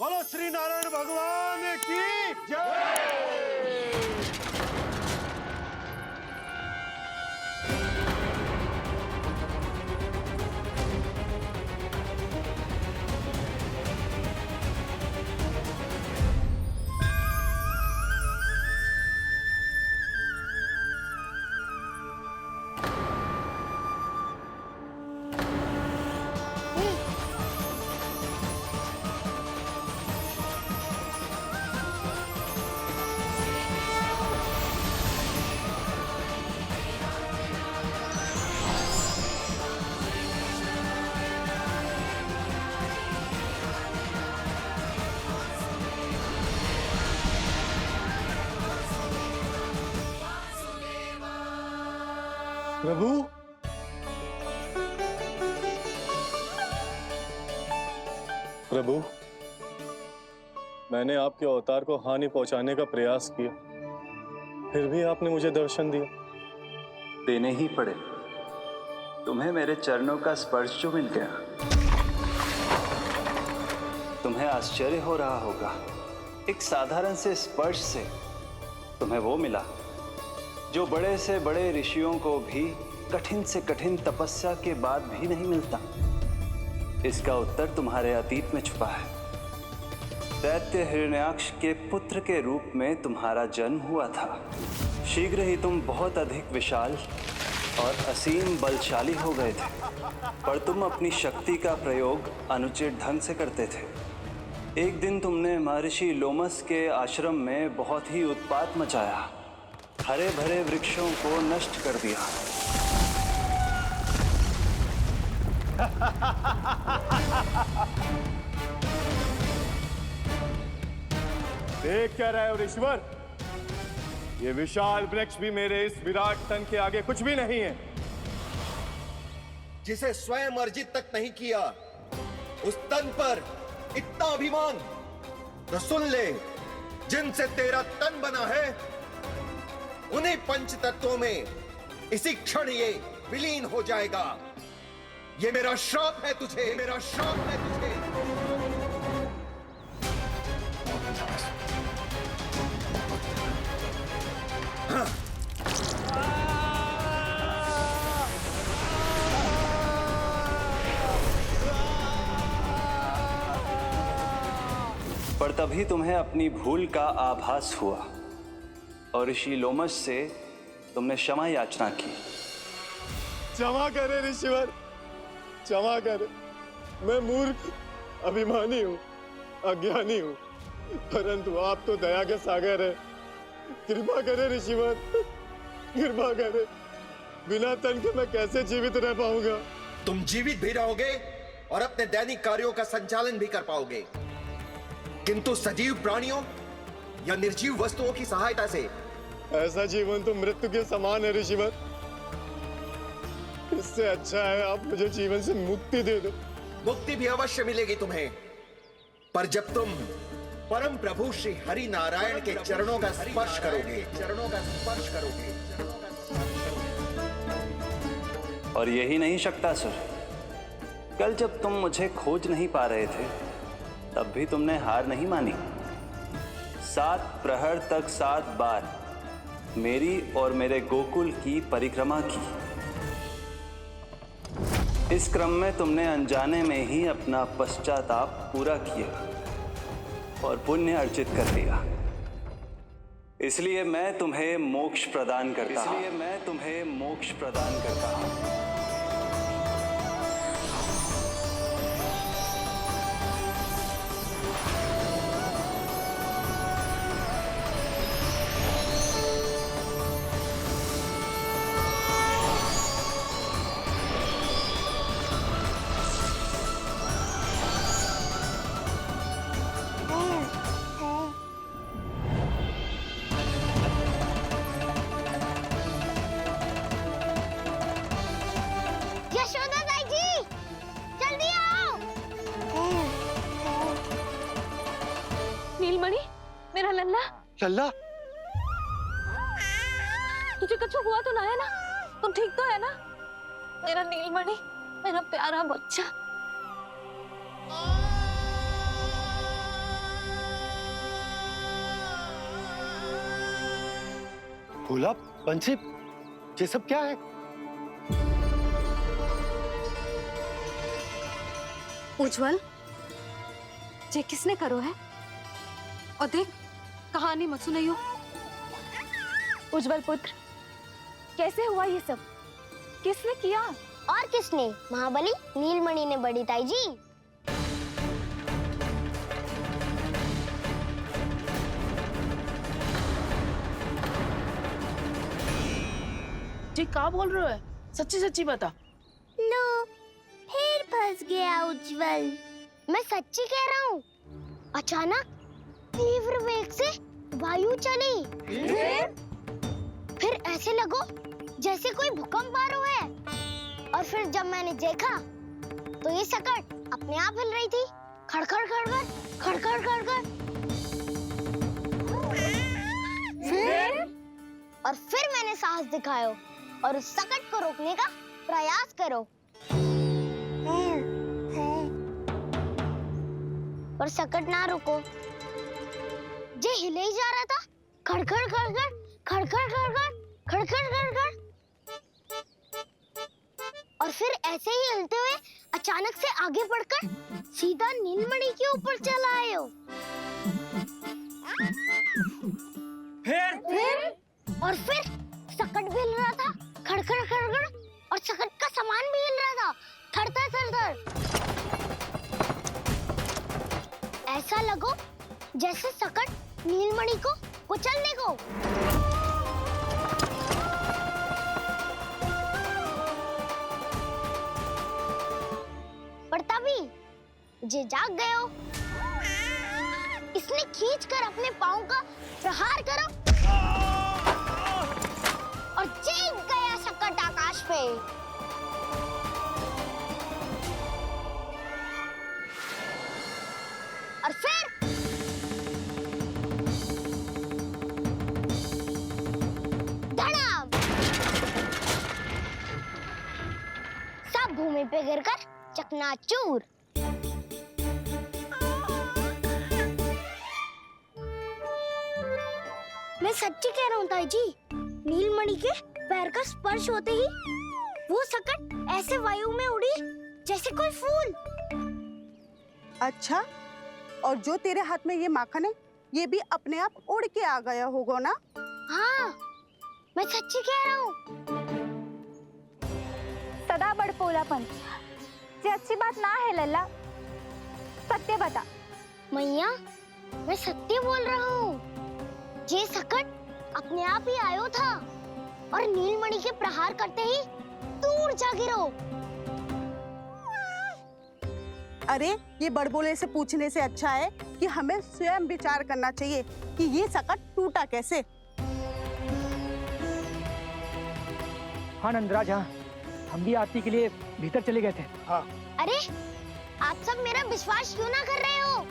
बोलो श्री नारायण भगवान की जय। प्रभु, प्रभु, मैंने आपके अवतार को हानि पहुंचाने का प्रयास किया, फिर भी आपने मुझे दर्शन दिया। देने ही पड़े। तुम्हें मेरे चरणों का स्पर्श जो मिल गया। तुम्हें आश्चर्य हो रहा होगा, एक साधारण से स्पर्श से तुम्हें वो मिला जो बड़े से बड़े ऋषियों को भी कठिन से कठिन तपस्या के बाद भी नहीं मिलता। इसका उत्तर तुम्हारे अतीत में छुपा है। दैत्य हिरण्याक्ष के पुत्र के रूप में तुम्हारा जन्म हुआ था। शीघ्र ही तुम बहुत अधिक विशाल और असीम बलशाली हो गए थे, पर तुम अपनी शक्ति का प्रयोग अनुचित ढंग से करते थे। एक दिन तुमने महर्षि लोमस के आश्रम में बहुत ही उत्पात मचाया, हरे भरे वृक्षों को नष्ट कर दिया। देख क्या रहे हो ऋषिवर? ये विशाल वृक्ष भी मेरे इस विराट तन के आगे कुछ भी नहीं है। जिसे स्वयं अर्जित तक नहीं किया, उस तन पर इतना अभिमान। तो सुन ले, जिनसे तेरा तन बना है, उन्हीं पंच तत्वों में इसी क्षण ये विलीन हो जाएगा। ये मेरा श्राप है तुझे, ये मेरा श्राप है तुझे। पर तभी तुम्हें अपनी भूल का आभास हुआ और ऋषि लोमस से तुमने क्षमा याचना की। क्षमा करे ऋषिवर, क्षमा करे। मैं मूर्ख, अभिमानी हूँ, अज्ञानी हूँ, परंतु आप तो दया के सागर है। कृपा करे ऋषिवर, कृपा करे। बिना तन के मैं कैसे जीवित रह पाऊंगा? तुम जीवित भी रहोगे और अपने दैनिक कार्यों का संचालन भी कर पाओगे, किंतु सजीव प्राणियों या निर्जीव वस्तुओं की सहायता से। ऐसा जीवन तो मृत्यु के समान है ऋषिवर। इससे अच्छा है आप मुझे जीवन से मुक्ति दे दो। मुक्ति भी अवश्य मिलेगी तुम्हें, पर जब तुम परम प्रभु श्री हरि नारायण के चरणों का स्पर्श करोगे, चरणों का स्पर्श करोगे। और यही नहीं शक्तासुर, कल जब तुम मुझे खोज नहीं पा रहे थे, तब भी तुमने हार नहीं मानी। 7 प्रहर तक 7 बार मेरी और मेरे गोकुल की परिक्रमा की। इस क्रम में तुमने अनजाने में ही अपना पश्चाताप पूरा किया और पुण्य अर्जित कर लिया। इसलिए मैं तुम्हें मोक्ष प्रदान करता हूं। इसलिए मैं तुम्हें मोक्ष प्रदान करता हूं। नीलमणि, मेरा लल्ला। लल्ला, तुझे कुछ हुआ तो ना है ना? तुम ठीक तो है ना? मेरा नीलमणि, मेरा प्यारा बच्चा। भोला, बंसी, ये सब क्या है? उज्जवल, ये किसने करो है? और देख, कहानी मत सुनाइयो। उज्जवल पुत्र, कैसे हुआ ये सब? किसने किया? और किसने? महाबली नीलमणि ने, बड़ी ताई जी। जी क्या बोल रहे हो? सच्ची सच्ची बता। लो, फिर फंस गया उज्जवल। मैं सच्ची कह रहा हूँ। अचानक तीव्र वेग से वायु चली। फिर ऐसे लगो जैसे कोई भूकंप आ रहा है। और फिर जब मैंने देखा तो ये सकट अपने आप हिल रही थी, खड़खड़ खड़खड़ खड़खड़ खड़खड़। फिर मैंने साहस दिखाया और उस सकट को रोकने का प्रयास करो। पर सकट ना रुको, जे हिले ही जा रहा था, खड़खड़ खड़खड़ खड़खड़ खड़खड़ खड़खड़ खड़खड़। और फिर ऐसे ही हिलते हुए अचानक से आगे बढ़कर सीधा नीलमणि के ऊपर चला आए हो। फिर सकट भी हिल रहा था, खड़खड़ खड़खड़, और सकट का सामान भी हिल रहा था, थरथर थरथर। ऐसा लगो जैसे सकट नीलमणि को कुचलने को। पर तभी जे जाग गए हो। इसने खींचकर अपने पाँव का प्रहार करो और जीत गया सकट आकाश पे। और फिर धड़ाम, सब भूमि पे गिरकर चकनाचूर। मैं सच्ची कह रहा हूँ ताई जी, नीलमणि के पैर का स्पर्श होते ही वो सकट ऐसे वायु में उड़ी जैसे कोई फूल। अच्छा, और जो तेरे हाथ में ये माखन है, ये भी अपने आप उड़ के आ गया होगा ना? हाँ, मैं सच्ची कह रहा हूँ। सदा बड़पोलापन, ये अच्छी बात ना है लल्ला। सत्य बता। मैया, मैं सत्य बोल रहा हूँ। ये सकट अपने आप ही आयो था और नीलमणि के प्रहार करते ही दूर जा गिरो। अरे, ये बड़बोले से पूछने से अच्छा है कि हमें स्वयं विचार करना चाहिए कि ये सकट टूटा कैसे। हाँ नंदराज, हाँ, हम भी आरती के लिए भीतर चले गए थे। हाँ। अरे, आप सब मेरा विश्वास क्यों ना कर रहे हो?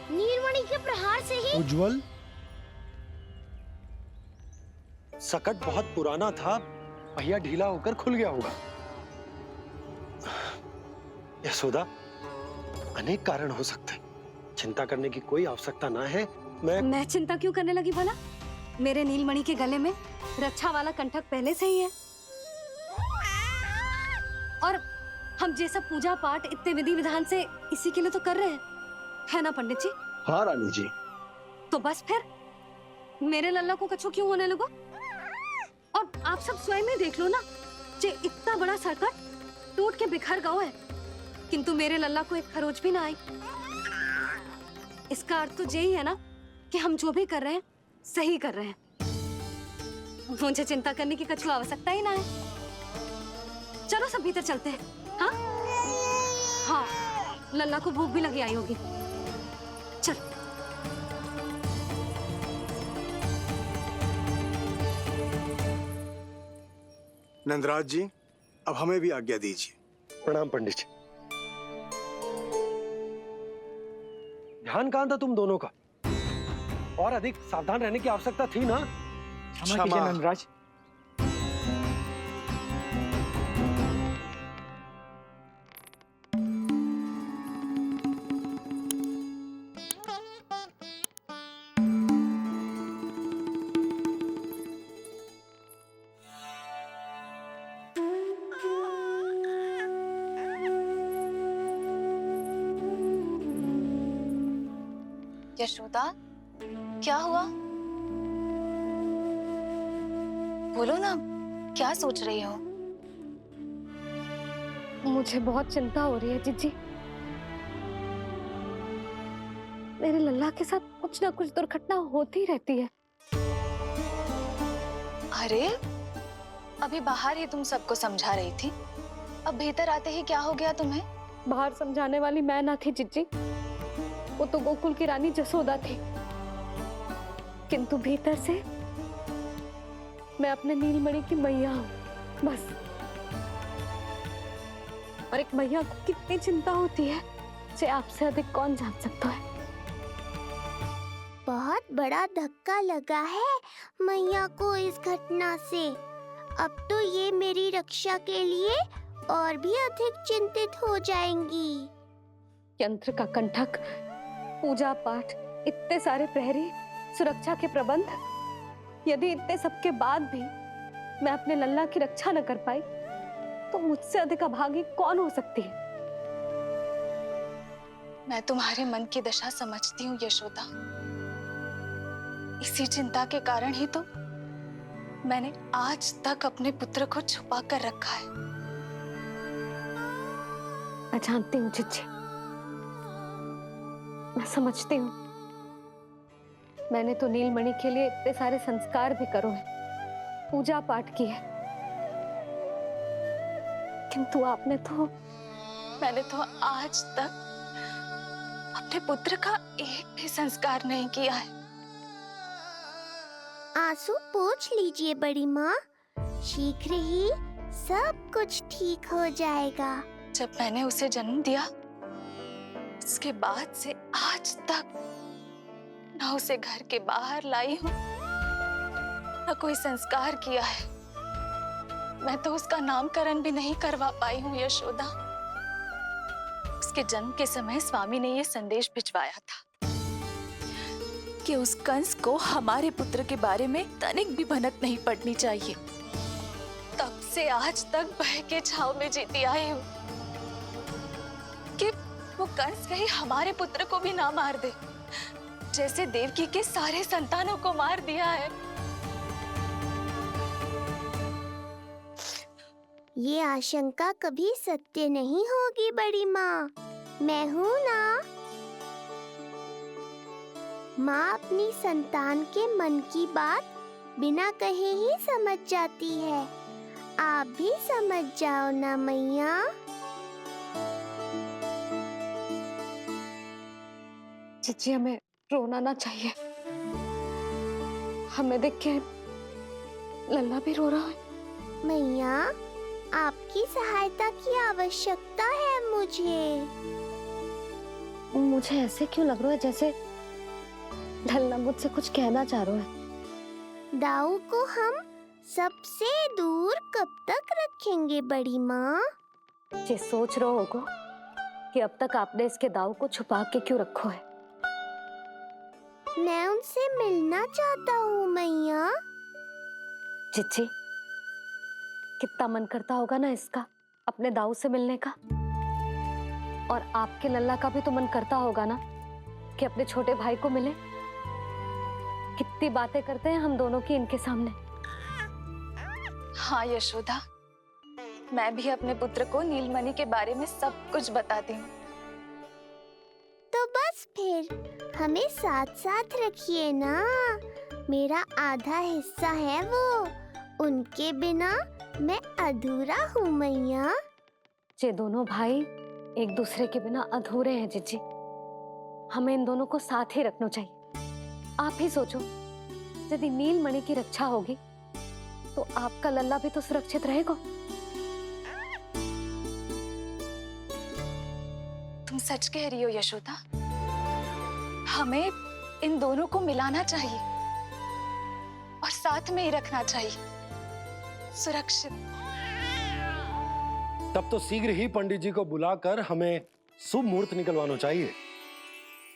नीलमणि के प्रहार से ही उज्जवल, सकट बहुत पुराना था, पहिया ढीला होकर खुल गया होगा। यशोदा, अनेक कारण हो सकते हैं, चिंता करने की कोई आवश्यकता ना है। मैं चिंता क्यों करने लगी भला? मेरे नीलमणि के गले में रक्षा वाला कंठक पहले से ही है। और हम ये सब पूजा पाठ इतने विधि विधान से इसी के लिए तो कर रहे हैं, है ना पंडित जी? हाँ रानी जी। तो बस फिर मेरे लल्ला को कछु क्यों होने लगा? और आप सब स्वयं ही देख लो ना, जे इतना बड़ा सकट टूट के बिखर गया है, किंतु मेरे लल्ला को एक खरोच भी ना आई। इसका अर्थ तो यही है ना कि हम जो भी कर रहे हैं सही कर रहे हैं। मुझे चिंता करने की कछु आवश्यकता ही ना है। चलो सब भीतर चलते हैं। हाँ हाँ, लल्ला को भूख भी लगी आई होगी। चल। नंदराज जी, अब हमें भी आज्ञा दीजिए। प्रणाम पंडित जी। ध्यान कहाँ था तुम दोनों का? और अधिक सावधान रहने की आवश्यकता थी ना? क्षमा कीजिए नंदराज। यशोदा, क्या हुआ? बोलो ना, क्या सोच रही हो? मुझे बहुत चिंता हो रही है जीजी। मेरे लल्ला के साथ कुछ ना कुछ दुर्घटना होती रहती है। अरे, अभी बाहर ही तुम सबको समझा रही थी, अब भीतर आते ही क्या हो गया तुम्हें? बाहर समझाने वाली मैं ना थी जीजी, वो तो गोकुल की रानी जसोदा थी। किंतु भीतर से मैं अपने नीलमणि की मैया हूँ, बस। और एक मैया को कितनी चिंता होती है, इसे आपसे अधिक कौन जान सकता है। बहुत बड़ा धक्का लगा है मैया को इस घटना से। अब तो ये मेरी रक्षा के लिए और भी अधिक चिंतित हो जाएंगी। यंत्र का कंठक, पूजा पाठ, इतने सारे प्रहरी, सुरक्षा के प्रबंध, यदि इतने सबके बाद भी मैं अपने लल्ला की रक्षा न कर पाई तो मुझसे अधिक अभागी कौन हो सकती है? मैं तुम्हारे मन की दशा समझती हूँ यशोदा। इसी चिंता के कारण ही तो मैंने आज तक अपने पुत्र को छुपा कर रखा है। मैं जानती हूँ जीजी, मैं समझती हूँ। मैंने तो नीलमणि के लिए इतने सारे संस्कार भी करो है, पूजा पाठ की है, किंतु मैंने तो आज तक अपने पुत्र का एक भी संस्कार नहीं किया है। आंसू पोंछ लीजिए बड़ी माँ, शीघ्र ही सब कुछ ठीक हो जाएगा। जब मैंने उसे जन्म दिया, उसके बाद से आज तक न उसे घर के बाहर लाई हूँ, न कोई संस्कार किया है। मैं तो उसका नामकरण भी नहीं करवा पाई हूँ यशोदा। उसके जन्म के समय स्वामी ने यह संदेश भिजवाया था कि उस कंस को हमारे पुत्र के बारे में तनिक भी भनक नहीं पड़नी चाहिए। तब से आज तक भय के छाव में जीती आई हूँ कि वो कंस कहीं हमारे पुत्र को भी ना मार दे, जैसे देवकी के सारे संतानों को मार दिया है। ये आशंका कभी सत्य नहीं होगी बड़ी माँ, मैं हूँ ना। माँ अपनी संतान के मन की बात बिना कहे ही समझ जाती है। आप भी समझ जाओ ना मैया। जीजी, हमें रोना ना चाहिए। हमें देख के लल्ला भी रो रहा है। मैया, आपकी सहायता की आवश्यकता है मुझे ऐसे क्यों लग रहा है जैसे लल्ला मुझसे कुछ कहना चाह रहा है। दाऊ को हम सबसे दूर कब तक रखेंगे बड़ी माँ? ये सोच रहा होगा कि अब तक आपने इसके दाऊ को छुपा के क्यों रखो है। मैं उनसे मिलना चाहता हूँ मैया। चिच्ची, कितना मन करता होगा ना इसका अपने दाऊ से मिलने का। और आपके लल्ला का भी तो मन करता होगा ना कि अपने छोटे भाई को मिले। कितनी बातें करते हैं हम दोनों की इनके सामने। हाँ यशोदा, मैं भी अपने पुत्र को नीलमणि के बारे में सब कुछ बताती हूँ। तो बस फिर हमें साथ साथ रखिए ना। मेरा आधा हिस्सा है वो, उनके बिना मैं अधूरा हूँ मैया। ये दोनों भाई एक दूसरे के बिना अधूरे हैं जीजी। हमें इन दोनों को साथ ही रखना चाहिए। आप ही सोचो, यदि नीलमणि की रक्षा होगी तो आपका लल्ला भी तो सुरक्षित रहेगा। तुम सच कह रही हो यशोदा। हमें इन दोनों को मिलाना चाहिए और साथ में ही रखना चाहिए, सुरक्षित। तब तो शीघ्र ही पंडित जी को बुलाकर हमें शुभ मुहूर्त निकलवाना चाहिए।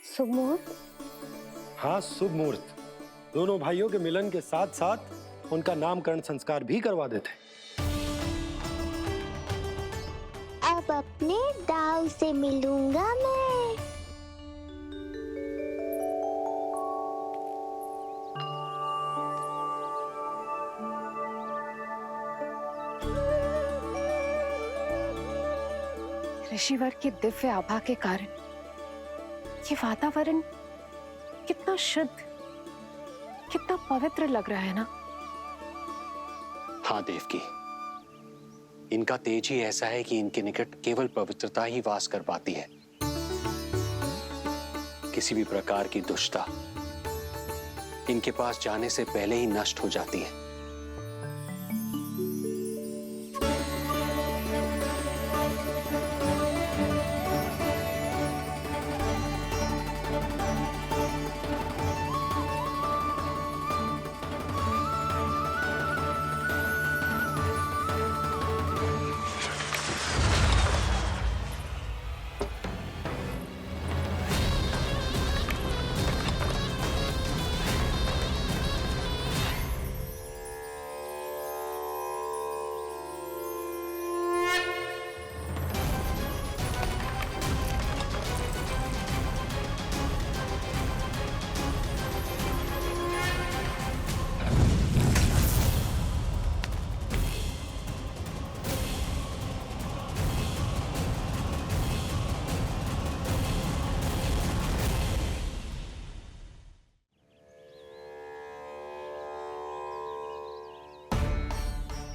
शुभ मुहूर्त? हाँ, शुभ मुहूर्त। दोनों भाइयों के मिलन के साथ साथ उनका नामकरण संस्कार भी करवा देते। अब अपने दाऊ से मिलूंगा मैं। ऋषिवर के दिव्य आभा के कारण ये वातावरण कितना शुद्ध, कितना पवित्र लग रहा है ना। हाँ देवकी, इनका तेज ही ऐसा है कि इनके निकट केवल पवित्रता ही वास कर पाती है। किसी भी प्रकार की दुष्टता इनके पास जाने से पहले ही नष्ट हो जाती है।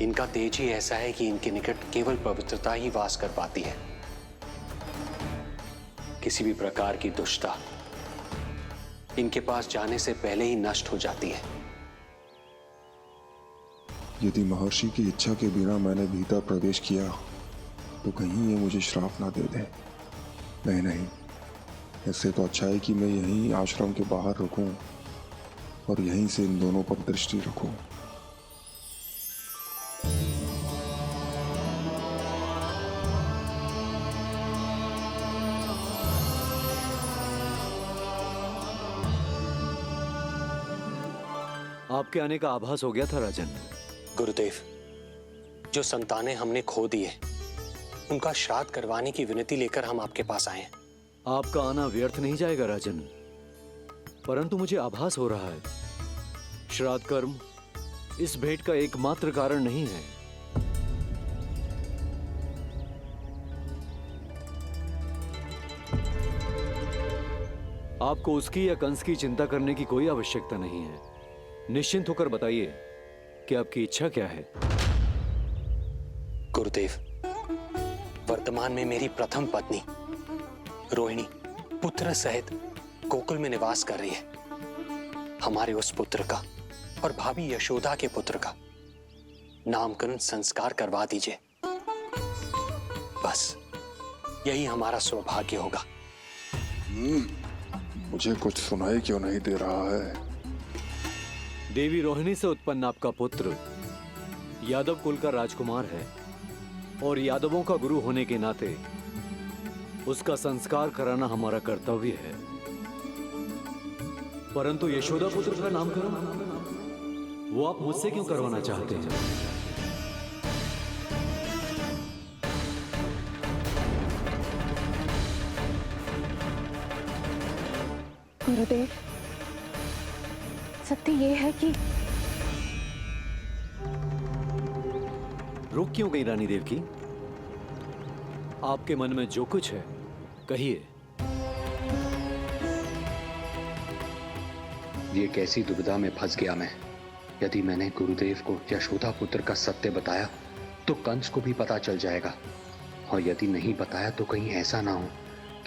इनका तेज ही ऐसा है कि इनके निकट केवल पवित्रता ही वास कर पाती है। किसी भी प्रकार की दुष्टता इनके पास जाने से पहले ही नष्ट हो जाती है। यदि महर्षि की इच्छा के बिना मैंने भीतर प्रवेश किया तो कहीं ये मुझे श्राप ना दे दे। नहीं, इससे तो अच्छा है कि मैं यहीं आश्रम के बाहर रुकूं और यहीं से इन दोनों पर दृष्टि रखूं। आपके आने का आभास हो गया था राजन। गुरुदेव, जो संतानें हमने खो दी है उनका श्राद्ध करवाने की विनती लेकर हम आपके पास आए हैं। आपका आना व्यर्थ नहीं जाएगा राजन, परंतु मुझे आभास हो रहा है श्राद्ध कर्म इस भेंट का एकमात्र कारण नहीं है। आपको उसकी या कंस की चिंता करने की कोई आवश्यकता नहीं है। निश्चिंत होकर बताइए कि आपकी इच्छा क्या है। गुरुदेव, वर्तमान में मेरी प्रथम पत्नी रोहिणी पुत्र सहित गोकुल में निवास कर रही है। हमारे उस पुत्र का और भाभी यशोदा के पुत्र का नामकरण संस्कार करवा दीजिए। बस यही हमारा सौभाग्य होगा। मुझे कुछ सुनाई क्यों नहीं दे रहा है? देवी रोहिणी से उत्पन्न आपका पुत्र यादव कुल का राजकुमार है और यादवों का गुरु होने के नाते उसका संस्कार कराना हमारा कर्तव्य है। परंतु यशोदा पुत्र का नामकरण वो आप मुझसे क्यों करवाना चाहते हैं? गुरुदेव, सत्य ये है कि रुक क्यों गई रानी देवकी? आपके मन में जो कुछ है कहिए। ये कैसी दुविधा में फंस गया मैं। यदि मैंने गुरुदेव को यशोदा पुत्र का सत्य बताया तो कंस को भी पता चल जाएगा, और यदि नहीं बताया तो कहीं ऐसा ना हो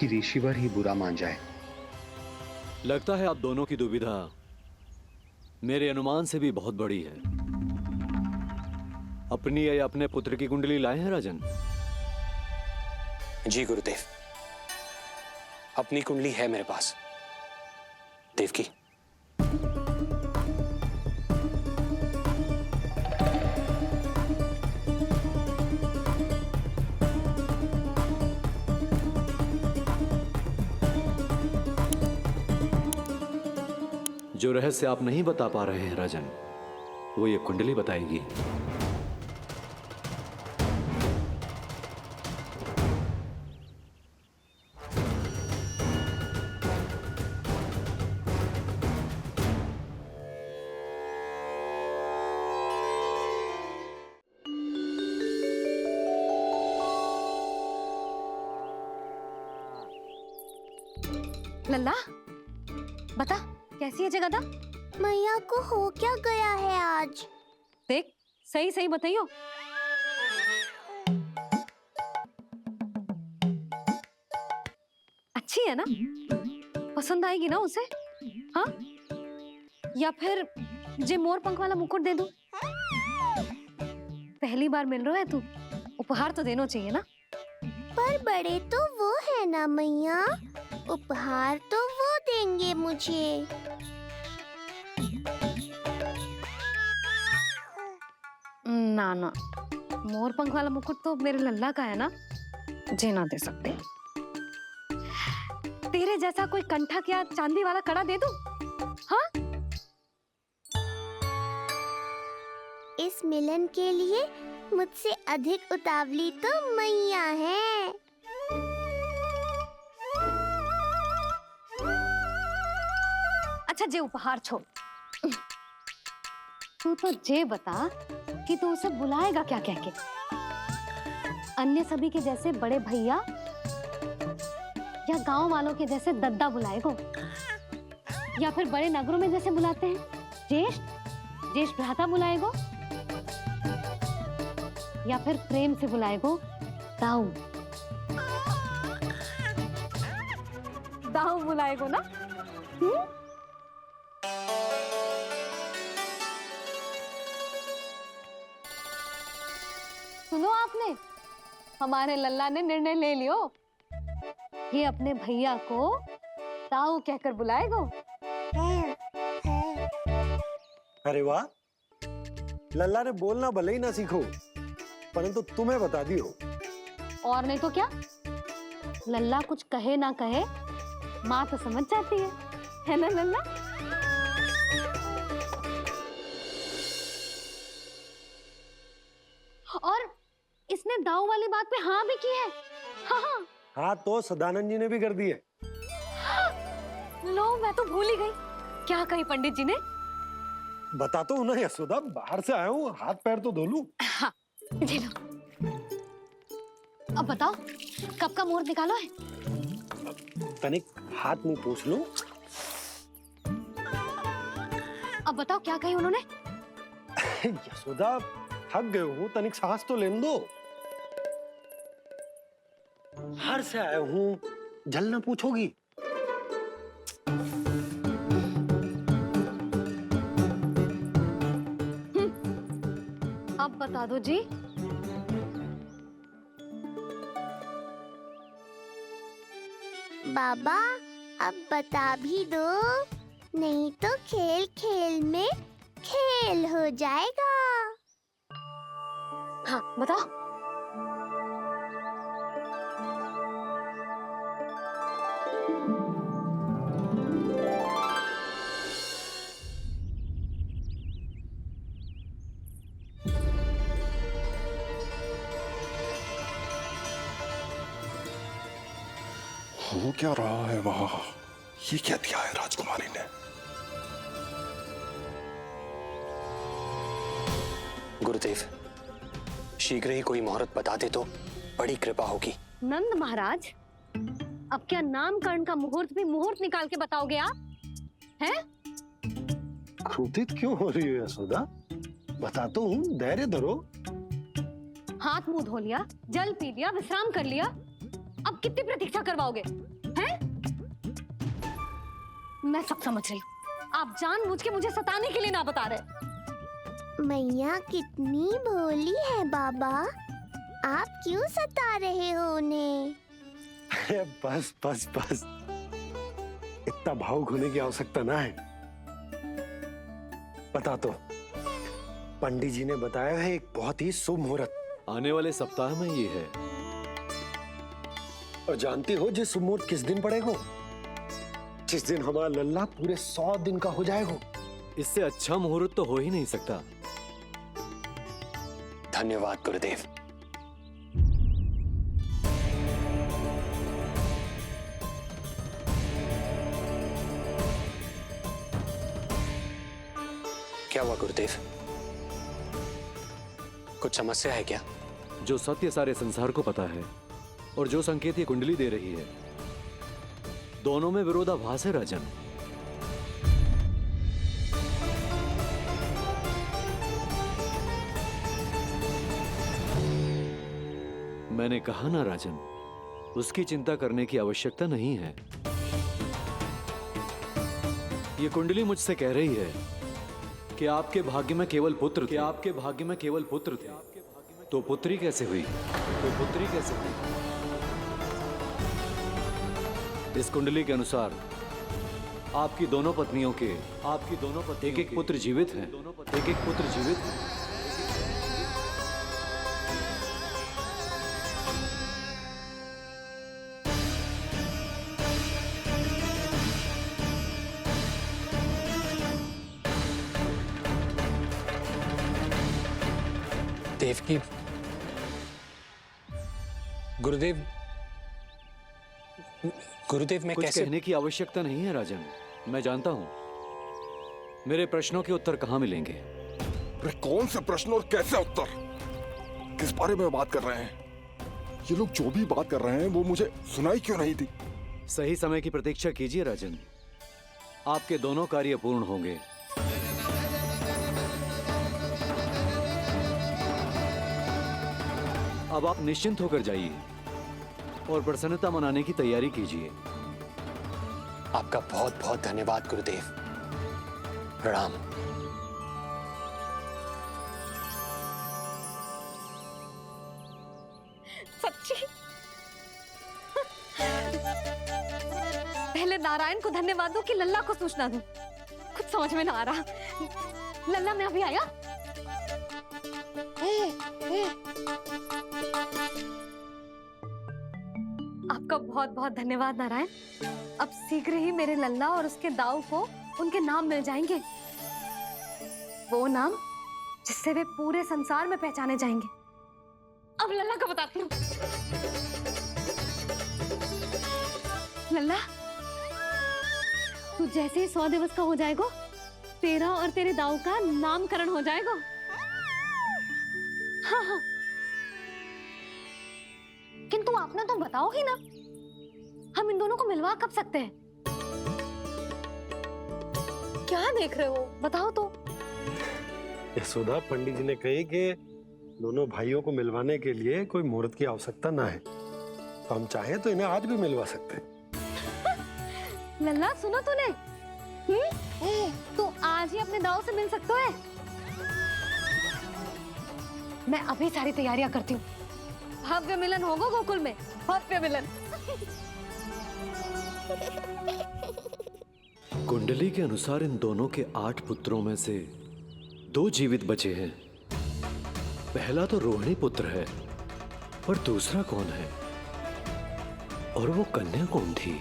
कि ऋषिवर ही बुरा मान जाए। लगता है आप दोनों की दुविधा मेरे अनुमान से भी बहुत बड़ी है। अपनी या अपने पुत्र की कुंडली लाए हैं राजन? जी गुरुदेव, अपनी कुंडली है मेरे पास। देवकी, जो रहस्य आप नहीं बता पा रहे हैं राजन, वो ये कुंडली बताएगी। लल्ला बता कैसी है जगदा? मैया को हो क्या गया है आज? देख सही सही बताइयो। अच्छी है ना? पसंद आएगी ना उसे? हाँ? या फिर जे मोर पंख वाला मुकुट दे दूं? पहली बार मिल रहा है तू, उपहार तो देना चाहिए ना? पर बड़े तो वो है ना मैया, उपहार तो वो देंगे मुझे। ना ना, मोर पंख वाला मुकुट तो मेरे लल्ला का है ना, जे ना दे सकते। तेरे जैसा कोई कंठक या चांदी वाला कड़ा दे दूं? हाँ? इस मिलन के लिए मुझसे अधिक उतावली तो मैया है। अच्छा जे उपहार छोड़, तू तो जे बता कि तू उसे बुलाएगा क्या कह के? अन्य सभी के जैसे बड़े भैया या गांव वालों के जैसे दद्दा बुलाएगो, या फिर बड़े नगरों में जैसे बुलाते हैं ज्येष्ठ ज्येष्ठ भ्राता बुलाएगो, या फिर प्रेम से बुलाएगो दाऊ दाऊ बुलाएगो ना? सुनो आपने, हमारे लल्ला ने निर्णय ले लियो, ये अपने भैया को ताऊ कहकर बुलाएगो। अरे वाह, लल्ला ने बोलना भले ही ना सीखो, परंतु तुम्हें बता दियो। और नहीं तो क्या, लल्ला कुछ कहे ना कहे माँ तो समझ जाती है ना लल्ला? और इसने दाऊ वाली बात पे हाँ भी की है। हाँ हाँ हाँ तो सदानंद जी ने भी कर दी है। लो मैं तो भूल ही गई, क्या कही पंडित जी ने? बता तो ना यशोदा, बाहर से आया हूँ, हाथ पैर तो धो लूं। हाँ ले लो। अब बताओ कब का मुहूर्त निकालो है? तनिक हाथ मुंह पूछ लूं। अब बताओ क्या कही उन्होंने? यशोदा थक गए हूँ, तनिक सांस तो लेने दो। बाहर से आया हूँ, जलना पूछोगी? अब बता दो जी। बाबा अब बता भी दो, नहीं तो खेल खेल में खेल हो जाएगा। हाँ बताओ। हो क्या रहा है वहां? ये क्या दिया है राजकुमारी ने? गुरुदेव, शीघ्र ही कोई मुहूर्त बता दे तो बड़ी कृपा होगी। नंद महाराज, अब क्या नामकरण का मुहूर्त भी मुहूर्त निकाल के बताओगे आप? हैं? क्रोधित क्यों हो रही हो यशोदा? बताता हूँ, धैर्य धरो। हाथ मुंह धो लिया, जल पी लिया, विश्राम कर लिया, अब कितनी प्रतीक्षा करवाओगे? हैं? मैं सब समझ रही हूँ, आप जानबूझ के मुझे सताने के लिए ना बता रहे। मैया कितनी भोली है बाबा, आप क्यों सता रहे हो उन्हें? बस बस बस, इतना भावुक होने की आवश्यकता ना है। बता तो, पंडित जी ने बताया है एक बहुत ही शुभ मुहूर्त आने वाले सप्ताह में ये है। और जानती हो जिस शुभ मुहूर्त किस दिन पड़ेगा? जिस दिन हमारा लल्ला पूरे 100 दिन का हो जाएगा। इससे अच्छा मुहूर्त तो हो ही नहीं सकता। धन्यवाद गुरुदेव। क्या हुआ गुरुदेव? कुछ समस्या है क्या? जो सत्य सारे संसार को पता है और जो संकेत ये कुंडली दे रही है, दोनों में विरोधाभास है राजन। मैंने कहा ना राजन, उसकी चिंता करने की आवश्यकता नहीं है। ये कुंडली मुझसे कह रही है कि आपके भाग्य में केवल पुत्र थे। आपके भाग्य में केवल पुत्र थे। तो पुत्री कैसे हुई? इस कुंडली के अनुसार आपकी दोनों पत्नियों के एक-एक पुत्र जीवित हैं। एक-एक पुत्र जीवित हैं। देवकी, गुरुदेव मैं कुछ कैसे? कहने की आवश्यकता नहीं है राजन। मैं जानता हूं मेरे प्रश्नों के उत्तर कहां मिलेंगे। अरे कौन से प्रश्न और कैसे उत्तर? किस बारे में बात कर रहे हैं? ये लोग जो भी बात कर रहे हैं वो मुझे सुनाई क्यों नहीं थी? सही समय की प्रतीक्षा कीजिए राजन, आपके दोनों कार्य पूर्ण होंगे। अब आप निश्चिंत होकर जाइए और प्रसन्नता मनाने की तैयारी कीजिए। आपका बहुत बहुत धन्यवाद गुरुदेव। प्रणाम। सच्ची? पहले नारायण को धन्यवाद दूं कि लल्ला को सूचना दूं? कुछ समझ में ना आ रहा। लल्ला मैं अभी आया। आपका बहुत बहुत धन्यवाद नारायण। अब शीघ्र ही मेरे लल्ला और उसके दाऊ को उनके नाम मिल जाएंगे, वो नाम जिससे वे पूरे संसार में पहचाने जाएंगे। अब लल्ला को बताती हूँ। लल्ला, तू जैसे ही 100 दिवस का हो जाएगा, तेरा और तेरे दाऊ का नामकरण हो जाएगा। हाँ हाँ, किंतु आपने तो बताओ ही ना, हम इन दोनों को मिलवा कब सकते हैं? क्या देख रहे हो, बताओ तो। यशोदा, पंडित जी ने कही कि दोनों भाइयों को मिलवाने के लिए कोई मुहूर्त की आवश्यकता ना है, तो हम चाहें तो इन्हें आज भी मिलवा सकते हैं। लल्ला सुनो तूने, तू आज ही अपने दाऊ से मिल सकते है। मैं अभी सारी तैयारियां करती हूँ। भव्य मिलन होगा गोकुल में, भव्य मिलन। कुंडली के अनुसार इन दोनों के 8 पुत्रों में से 2 जीवित बचे हैं। पहला तो रोहिणी पुत्र है, पर दूसरा कौन है? और वो कन्या कौन थी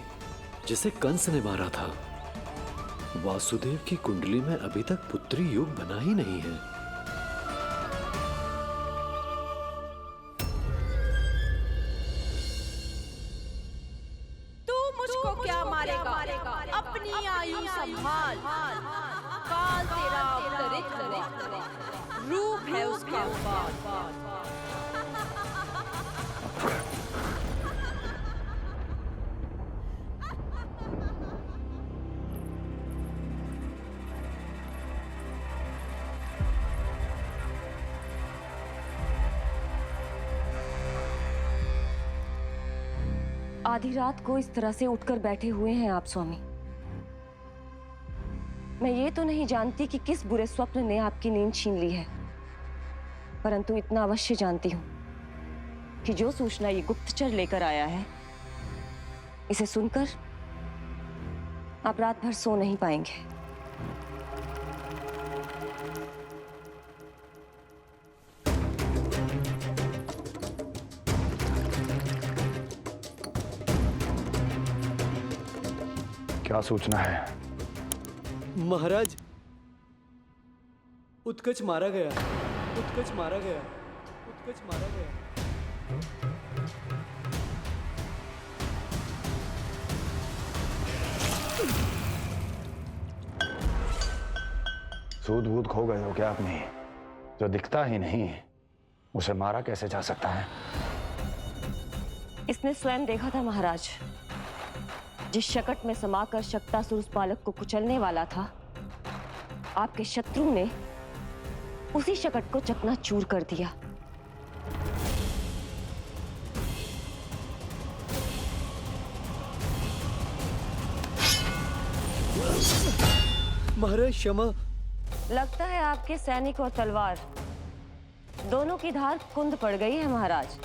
जिसे कंस ने मारा था? वासुदेव की कुंडली में अभी तक पुत्री योग बना ही नहीं है। क्या मारेगा? अपनी आयु संभाल, काल तेरा अवतरित करे, रूप है उसका बाल। आधी रात को इस तरह से उठकर बैठे हुए हैं आप स्वामी। मैं ये तो नहीं जानती कि किस बुरे स्वप्न ने आपकी नींद छीन ली है, परंतु इतना अवश्य जानती हूं कि जो सूचना ये गुप्तचर लेकर आया है, इसे सुनकर आप रात भर सो नहीं पाएंगे। क्या सूचना है? महाराज, उत्कच मारा गया, उत्कच मारा गया, उत्कच मारा गया। सूद वूद खो गए हो क्या अपनी? जो दिखता ही नहीं उसे मारा कैसे जा सकता है? इसने स्वयं देखा था महाराज। जिस शकट में समाकर शक्तासुर उस बालक को कुचलने वाला था, आपके शत्रु ने उसी शकट को चकनाचूर कर दिया। महाराज क्षमा। लगता है आपके सैनिक और तलवार दोनों की धार कुंद पड़ गई है महाराज।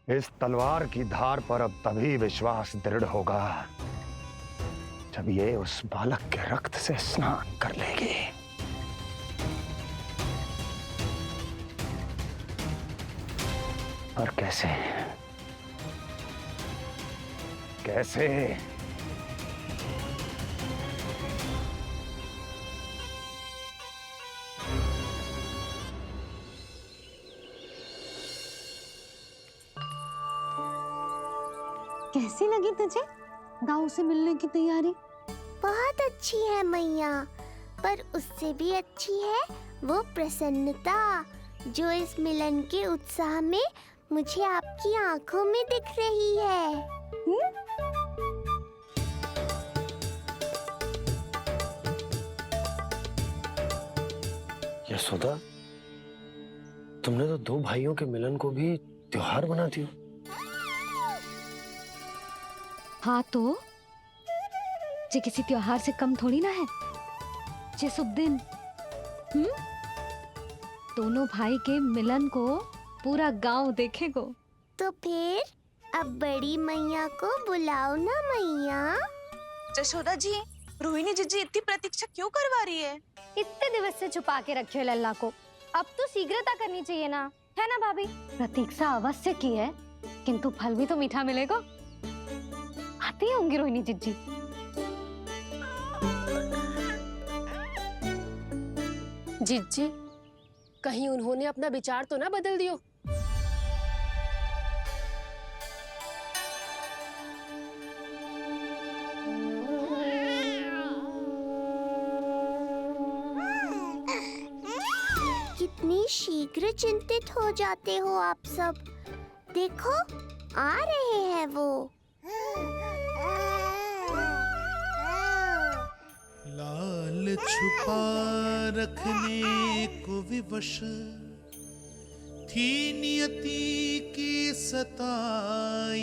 इस तलवार की धार पर अब तभी विश्वास दृढ़ होगा जब ये उस बालक के रक्त से स्नान कर लेगी। और कैसे कैसे? कैसी लगी तुझे दाऊ से मिलने की तैयारी? बहुत अच्छी है मैया, पर उससे भी अच्छी है वो प्रसन्नता जो इस मिलन के उत्साह में मुझे आपकी आंखों में दिख रही है। यशोदा, तुमने तो दो भाइयों के मिलन को भी त्योहार बना दिया। हाँ तो ये किसी त्योहार से कम थोड़ी ना है। ये शुभ दिन दोनों भाई के मिलन को पूरा गांव देखेगो। तो फिर अब बड़ी मैया को बुलाओ ना मैया। यशोदा जी, रोहिणी जीजी इतनी प्रतीक्षा क्यों करवा रही है? इतने दिवस से छुपा के रखे हो लल्ला को, अब तो शीघ्रता करनी चाहिए ना, है ना भाभी? प्रतीक्षा अवश्य की है, किंतु फल भी तो मीठा मिलेगा। आती होंगी रोहिणी जीजी। जीजी, कहीं उन्होंने अपना विचार तो ना बदल दियो? कितनी शीघ्र चिंतित हो जाते हो आप सब। देखो आ रहे हैं वो। लाल छुपा रखने को विवश थी नियति की सताई,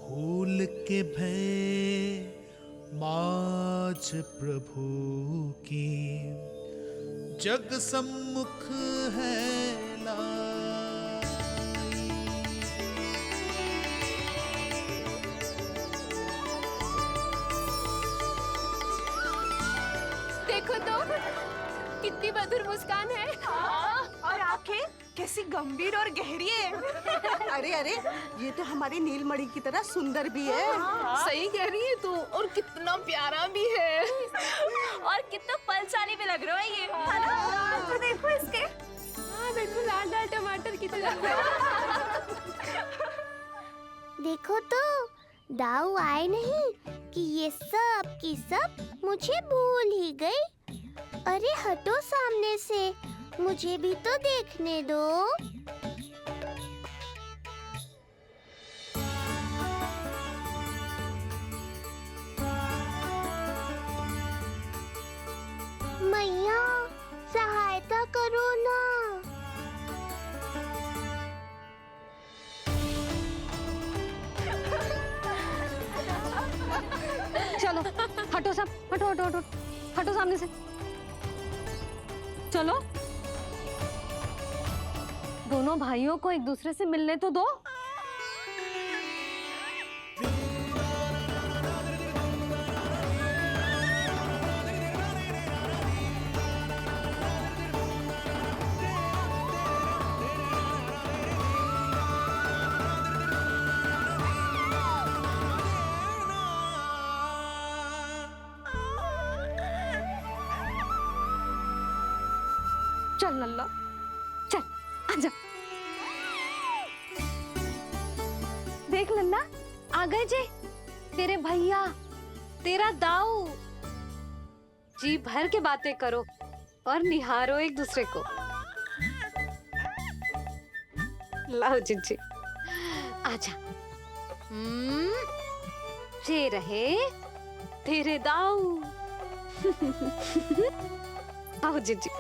भूल के भय माज प्रभु की जग सम्मुख है देखो तो कितनी मधुर मुस्कान है। और आंखें कैसी गंभीर और गहरी है। अरे अरे, ये तो हमारी नीलमणि की तरह सुंदर भी है। सही कह रही है तू, और कितना प्यारा भी है। और कितना पलसानी भी लग रहा है ये, है ना? तो देखो इसके। हाँ बिल्कुल लाल लाल टमाटर की तरह। देखो तो दाऊ आए नहीं कि ये सब की सब मुझे भूल ही गई। अरे हटो सामने से, मुझे भी तो देखने दो। मैया सहायता करो ना। चलो हटो सब, हटो हटो हटो हटो सामने से। चलो दोनों भाइयों को एक दूसरे से मिलने तो दो। चल लल्ला चल, आजा। देख लल्ला आ गए जे तेरे भैया, तेरा दाऊ। जी भर के बातें करो, और निहारो एक दूसरे को। लाओ जिज्जी, आजा। ये रहे तेरे दाऊ। आओ जिज्जी।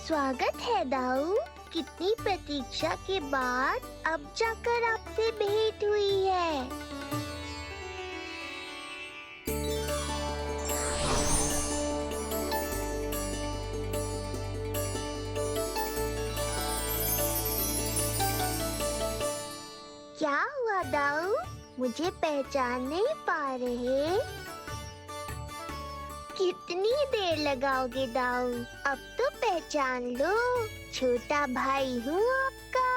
स्वागत है दाऊ। कितनी प्रतीक्षा के बाद अब जाकर आपसे भेंट हुई है। क्या हुआ दाऊ? मुझे पहचान नहीं पा रहे? कितनी देर लगाओगे दाऊ? अब तो पहचान लो, छोटा भाई हूँ आपका।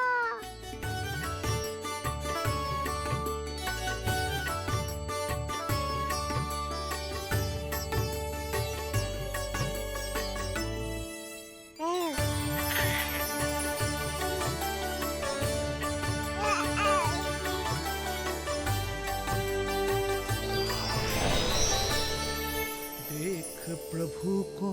प्रभु को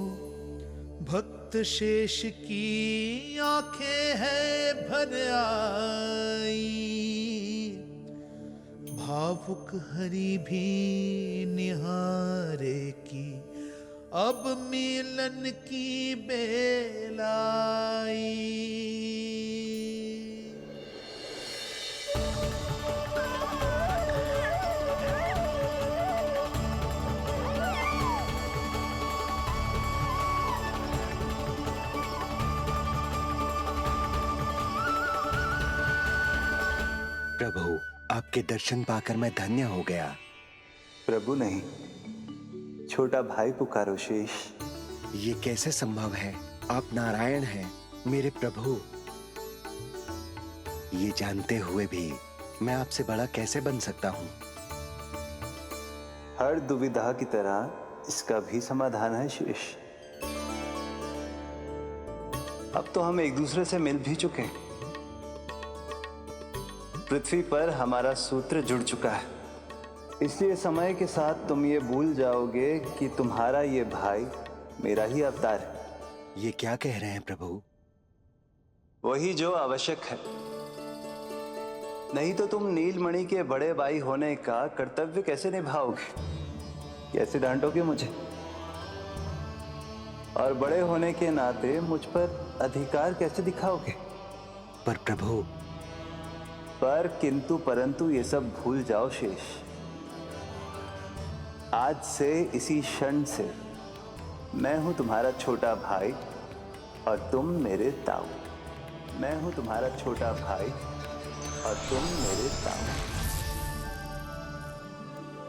भक्त शेष की आंखें है भर आई, भावुक हरि भी निहारे की अब मिलन की बेल आई। प्रभु, आपके दर्शन पाकर मैं धन्य हो गया। प्रभु नहीं, छोटा भाई पुकारो शेष। ये कैसे संभव है? आप नारायण हैं, मेरे प्रभु। ये जानते हुए भी मैं आपसे बड़ा कैसे बन सकता हूँ? हर दुविधा की तरह इसका भी समाधान है शेष। अब तो हम एक दूसरे से मिल भी चुके हैं। पृथ्वी पर हमारा सूत्र जुड़ चुका है, इसलिए समय के साथ तुम ये भूल जाओगे कि तुम्हारा ये भाई मेरा ही अवतार है। ये क्या कह रहे हैं प्रभु? वही जो आवश्यक है। नहीं तो तुम नीलमणि के बड़े भाई होने का कर्तव्य कैसे निभाओगे? कैसे डांटोगे मुझे? और बड़े होने के नाते मुझ पर अधिकार कैसे दिखाओगे? पर प्रभु, पर किंतु परंतु ये सब भूल जाओ शेष। आज से इसी क्षण से मैं हूं तुम्हारा छोटा भाई और तुम मेरे ताऊ। मैं हूं तुम्हारा छोटा भाई और तुम मेरे ताऊ।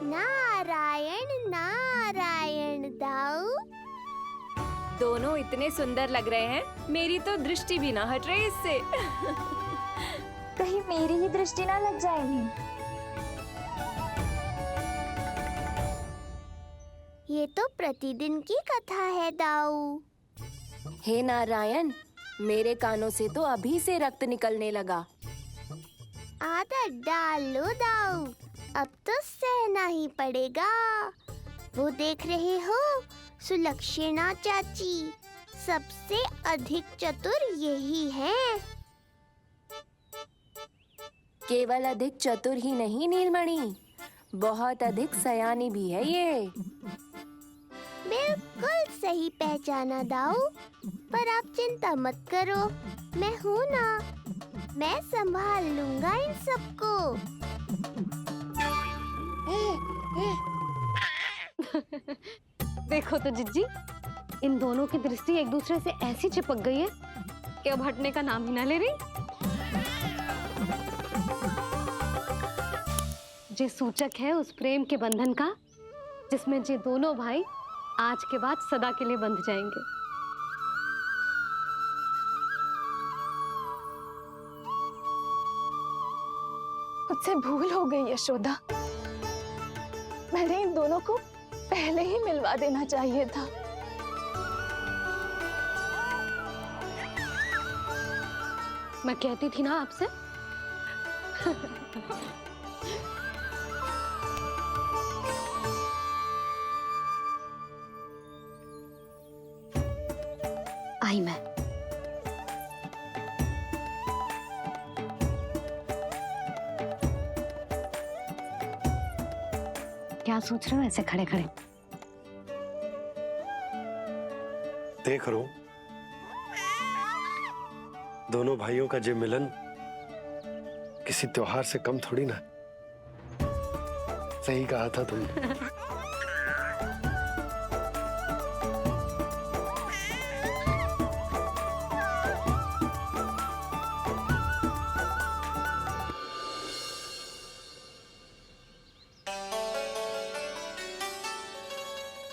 नारायण नारायण दाऊ। दोनों इतने सुंदर लग रहे हैं, मेरी तो दृष्टि भी ना हट रही इससे। कहीं मेरी ही दृष्टि ना लग जाएगी। ये तो प्रतिदिन की कथा है दाऊ। हे नारायण, मेरे कानों से तो अभी से रक्त निकलने लगा। आदत डाल लो दाऊ, अब तो सहना ही पड़ेगा। वो देख रहे हो, सुलक्षणा चाची सबसे अधिक चतुर यही है। केवल अधिक चतुर ही नहीं नीलमणि, बहुत अधिक सयानी भी है ये। बिल्कुल सही पहचाना दाऊ, पर आप चिंता मत करो, मैं हूँ ना, मैं संभाल लूंगा इन सबको। देखो तो जिज्जी, इन दोनों की दृष्टि एक दूसरे से ऐसी चिपक गई है कि अब हटने का नाम ही ना ले रही। ये सूचक है उस प्रेम के बंधन का जिसमें ये दोनों भाई आज के बाद सदा के लिए बंध जाएंगे। मुझसे भूल हो गई यशोदा, मैंने इन दोनों को पहले ही मिलवा देना चाहिए था। मैं कहती थी ना आपसे, आई मैं। क्या सोच रहे हो ऐसे खड़े खड़े? देख रहा हूं दोनों भाइयों का ये मिलन किसी त्योहार से कम थोड़ी ना। सही कहा था तुमने।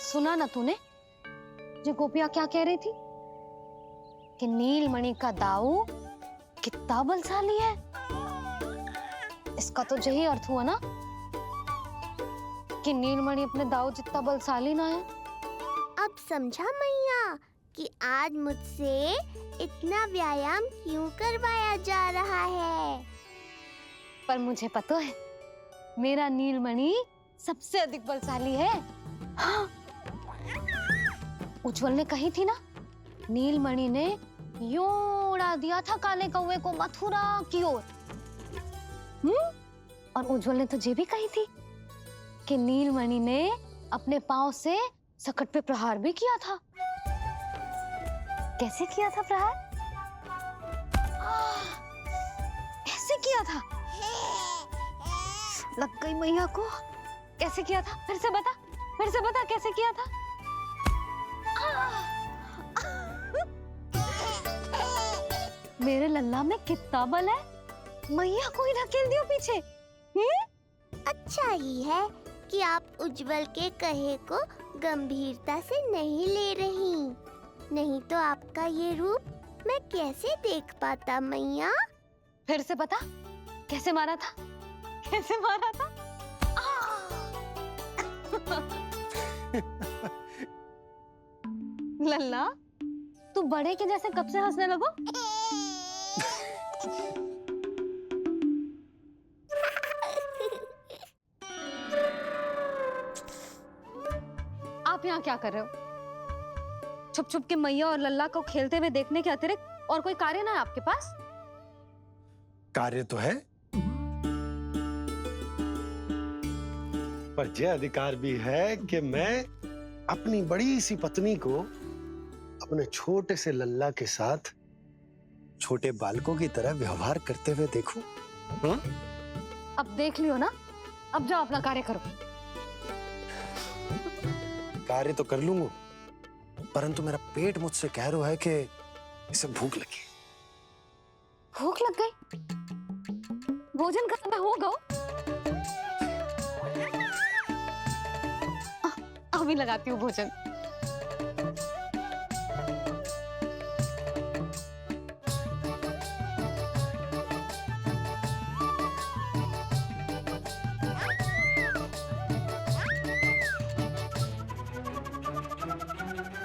सुना ना तूने जो गोपिया क्या कह रही थी कि नीलमणि का दाऊ कितना बलशाली है। इसका तो यही अर्थ हुआ ना कि नीलमणि अपने दाऊ जितना बलशाली ना है। अब समझा मैया कि आज मुझसे इतना व्यायाम क्यों करवाया जा रहा है। पर मुझे पता है मेरा नीलमणि सबसे अधिक बलशाली है। हाँ। उज्जवल ने कही थी ना, नीलमणि ने यूं उड़ा दिया था काले कौवे को मथुरा की ओर। और उज्जवल ने तो ये भी कही थी कि नीलमणि ने अपने पांव से सकट पे प्रहार भी किया था। कैसे किया था प्रहार? कैसे किया था? लग गई मैया को। कैसे किया था? फिर से बता कैसे किया था? मेरे लल्ला में कितना बल है। मैया को ही धकेल दियो पीछे। अच्छा ही है कि आप उज्जवल के कहे को गंभीरता से नहीं ले रही, नहीं तो आपका ये रूप मैं कैसे देख पाता मैया। फिर से बता कैसे मारा था? कैसे मारा था? लल्ला तू बड़े के जैसे कब से हंसने लगो? आप यहाँ क्या कर रहे हो? छुप छुप के मैया और लल्ला को खेलते हुए देखने के अतिरिक्त और कोई कार्य ना है आपके पास? कार्य तो है, पर यह अधिकार भी है कि मैं अपनी बड़ी सी पत्नी को अपने छोटे से लल्ला के साथ छोटे बालकों की तरह व्यवहार करते हुए देखूं। अब देख लियो ना, अब जाओ अपना कार्य करो। कार्य तो कर लूंगा, परंतु मेरा पेट मुझसे कह रहा है कि इसे भूख लगी। भूख लग गई? भोजन का समय होगा। अभी लगाती हूँ भोजन।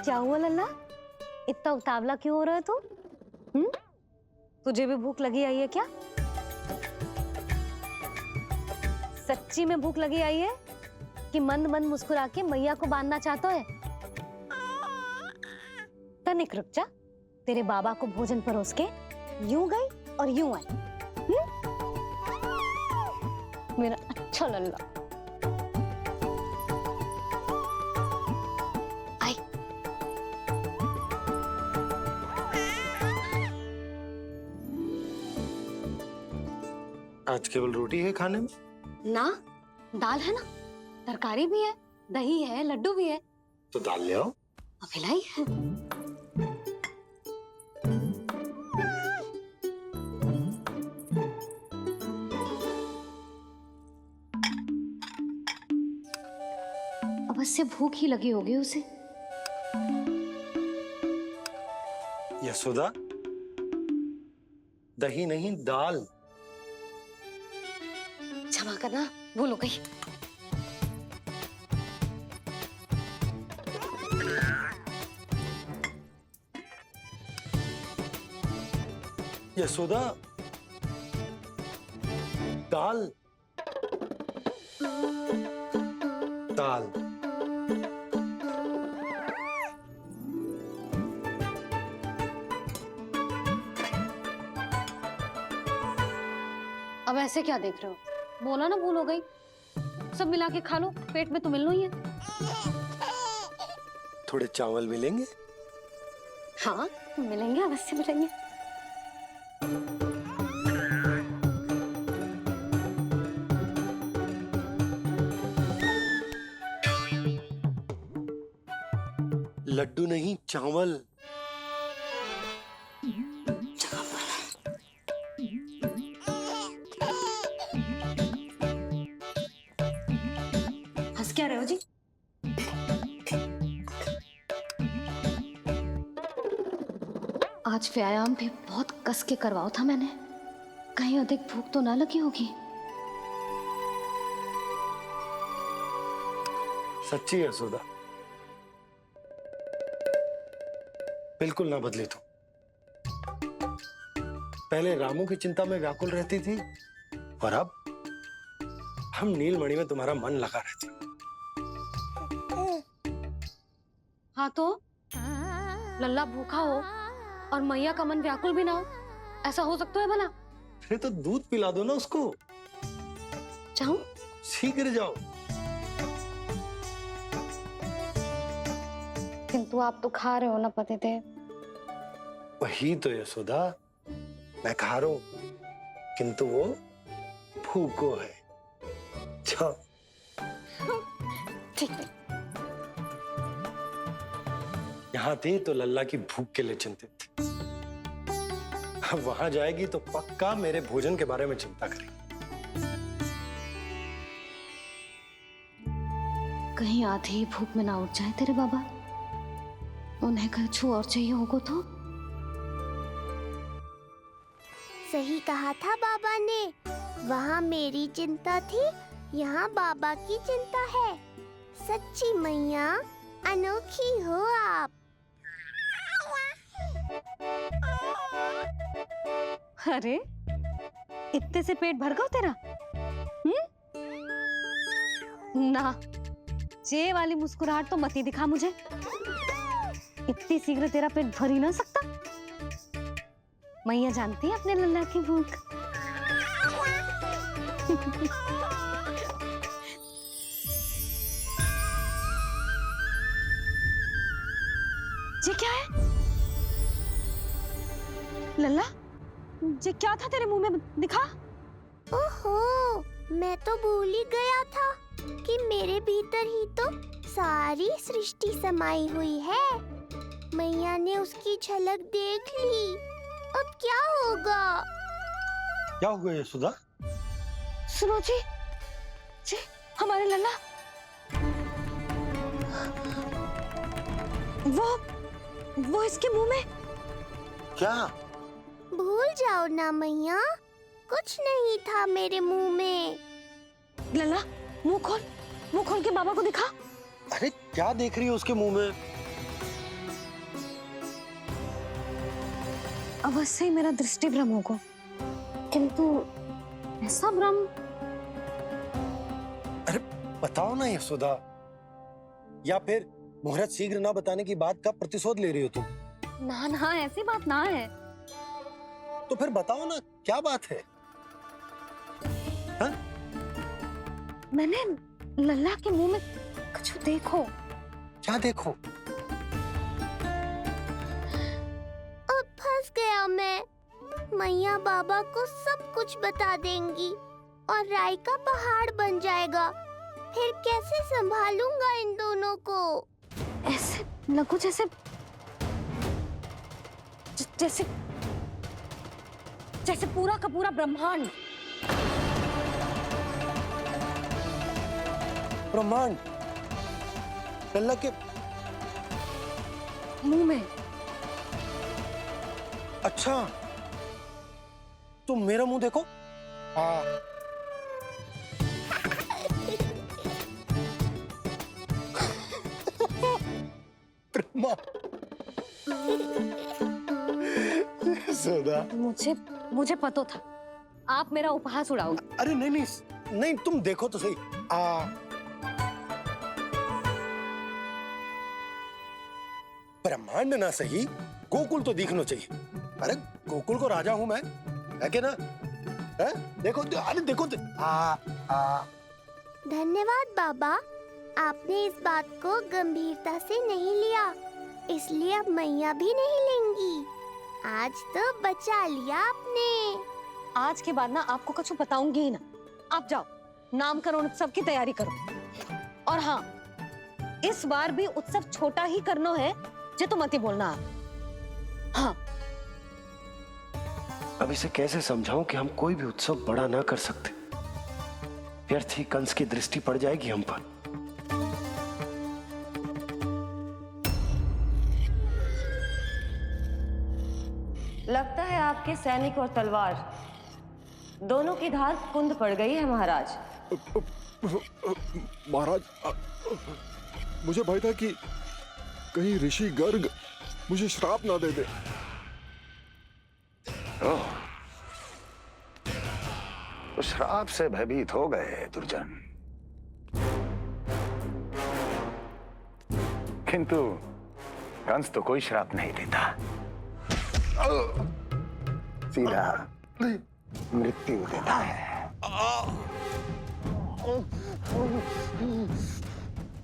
क्या हुआ लल्ला? इतना उतावला क्यों हो रहा है तू? तुझे भी भूख लगी आई है क्या? सच्ची में भूख लगी आई है कि मंद मंद मुस्कुरा के मैया को बांधना चाहता है? तनिक रुक जा, तेरे बाबा को भोजन परोस के यूं गई और यूं आई। मेरा अच्छा लल्ला। आई। आज केवल रोटी है खाने में? ना, दाल है ना, तरकारी भी है, दही है, लड्डू भी है। तो दाल ले आओ। अभी लाई है। अवश्य भूख ही लगी होगी उसे। यशोदा, दही नहीं दाल। क्षमा करना, भूल हो गई। यशोदा, दाल दाल। अब ऐसे क्या देख रहे हो? बोला ना भूल हो गई। सब मिला के खा लो, पेट में तो मिलना ही है। थोड़े चावल मिलेंगे? हाँ मिलेंगे, अवश्य मिलेंगे। लड्डू नहीं, चावल। हंस क्या रहे हो जी? आज व्यायाम भी बहुत कस के करवाओ था मैंने, कहीं अधिक भूख तो ना लगी होगी। सच्ची है सुधा, बिल्कुल ना बदली तू। पहले रामू की चिंता में व्याकुल रहती थी और अब हम नीलमणि में तुम्हारा मन लगा रहता। हाँ तो लल्ला भूखा हो और मैया का मन व्याकुल भी ना हो, ऐसा हो सकता है भला? फिर तो दूध पिला दो ना उसको। जाऊं? शीघ्र जाओ। किंतु आप तो खा रहे हो ना पतिदेव। वही तो यशोदा, मैं खा रहा हूं, किंतु वो भूखो है। जाओ। ठीक है। यहाँ थी तो लल्ला की भूख के लिए चिंतित थी, अब वहां जाएगी तो पक्का मेरे भोजन के बारे में चिंता करेगी। कहीं आधी भूख में ना उठ जाए तेरे बाबा, उन्हें कुछ और चाहिए होगा तो? सही कहा था बाबा ने, वहाँ मेरी चिंता थी, यहाँ बाबा की चिंता है। सच्ची मैया, अनोखी हो आप। अरे इतने से पेट भर गया तेरा? ना, ये वाली मुस्कुराहट तो मत ही दिखा मुझे। इतनी शीघ्र तेरा पेट भर ही ना सकता। मैया जानती है अपने लल्ला की भूख। ये क्या है? लल्ला, ये क्या था तेरे मुंह में, दिखा। ओहो, मैं तो भूल ही गया था कि मेरे भीतर ही तो सारी सृष्टि समाई हुई है। मैया ने उसकी झलक देख ली, अब क्या होगा? क्या हो गया यशोदा? सुनो जी, हमारे लल्ला वो इसके मुंह में। क्या? भूल जाओ ना मैया, कुछ नहीं था मेरे मुंह में। लल्ला मुंह खोल के बाबा को दिखा। अरे क्या देख रही है उसके मुंह में? अवश्य ही मेरा दृष्टि भ्रम होगा, किंतु ऐसा भ्रम। अरे बताओ ना यशोदा, या फिर मुहूर्त शीघ्र ना बताने की बात का प्रतिशोध ले रही हो तुम? ना, ऐसी बात ना है। तो फिर बताओ ना, क्या बात है? हा? मैंने लल्ला के मुंह में कुछ देखो। क्या देखो? अब फंस गया मैं। मैया बाबा को सब कुछ बता देंगी और राय का पहाड़ बन जाएगा। फिर कैसे संभालूंगा इन दोनों को? ऐसे लगो जैसे पूरा का पूरा ब्रह्मांड। ब्रह्मांड लल्ला के मुंह में। अच्छा, तुम मेरा मुंह देखो। हाँ। ब्रह्मा। मुझे पता था आप मेरा उपहास उड़ाओगे। अरे नहीं नहीं नहीं, तुम देखो तो सही। ब्रह्मांड ना सही, गोकुल तो दिखना चाहिए। अरे गोकुल को राजा हूं मैं, है कि ना? है? देखो अरे देखो धन्यवाद बाबा, आपने इस बात को गंभीरता से नहीं लिया, इसलिए अब मैया भी नहीं लेंगी। आज तो बचा लिया आपने। आज के बाद ना आपको कुछ बताऊंगी ही ना। आप जाओ, नामकरण उत्सव की तैयारी करो। और हाँ, इस बार भी उत्सव छोटा ही करना है, जो तो मत ही बोलना आप। हाँ। अब इसे कैसे समझाऊं कि हम कोई भी उत्सव बड़ा ना कर सकते? व्यर्थ ही कंस की दृष्टि पड़ जाएगी हम पर। लगता है आपके सैनिक और तलवार दोनों की धार कुंद पड़ गई है महाराज। महाराज, मुझे भय था कि कहीं ऋषि गर्ग मुझे श्राप ना दे दे। तो श्राप से भयभीत हो गए दुर्जन, किंतु कंस तो कोई श्राप नहीं देता, सीधा मृत्यु देता है।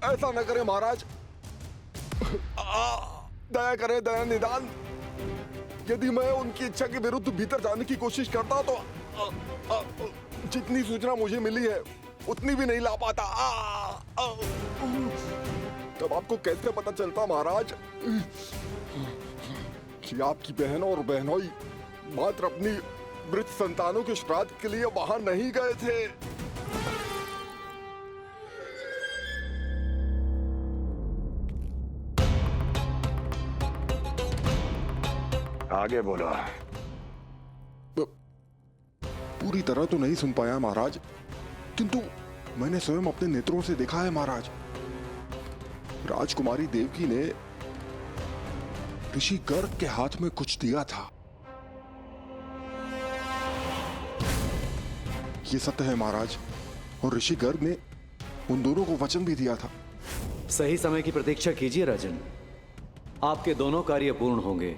ऐसा न करे महाराज, दया करे, दया निदान। यदि मैं उनकी इच्छा के विरुद्ध भीतर जाने की कोशिश करता तो जितनी सूचना मुझे मिली है उतनी भी नहीं ला पाता। तब आपको कैसे पता चलता महाराज कि आपकी बहन और बहनोई मात्र अपनी मृत संतानों के श्राद्ध के लिए वहां नहीं गए थे? आगे बोलो। पूरी तरह तो नहीं सुन पाया महाराज, किंतु मैंने स्वयं अपने नेत्रों से देखा है महाराज। राजकुमारी देवकी ने ऋषि गर्ग के हाथ में कुछ दिया था। ये सत्य है महाराज, और ऋषि गर्ग ने उन दोनों को वचन भी दिया था। सही समय की प्रतीक्षा कीजिए राजन, आपके दोनों कार्य पूर्ण होंगे।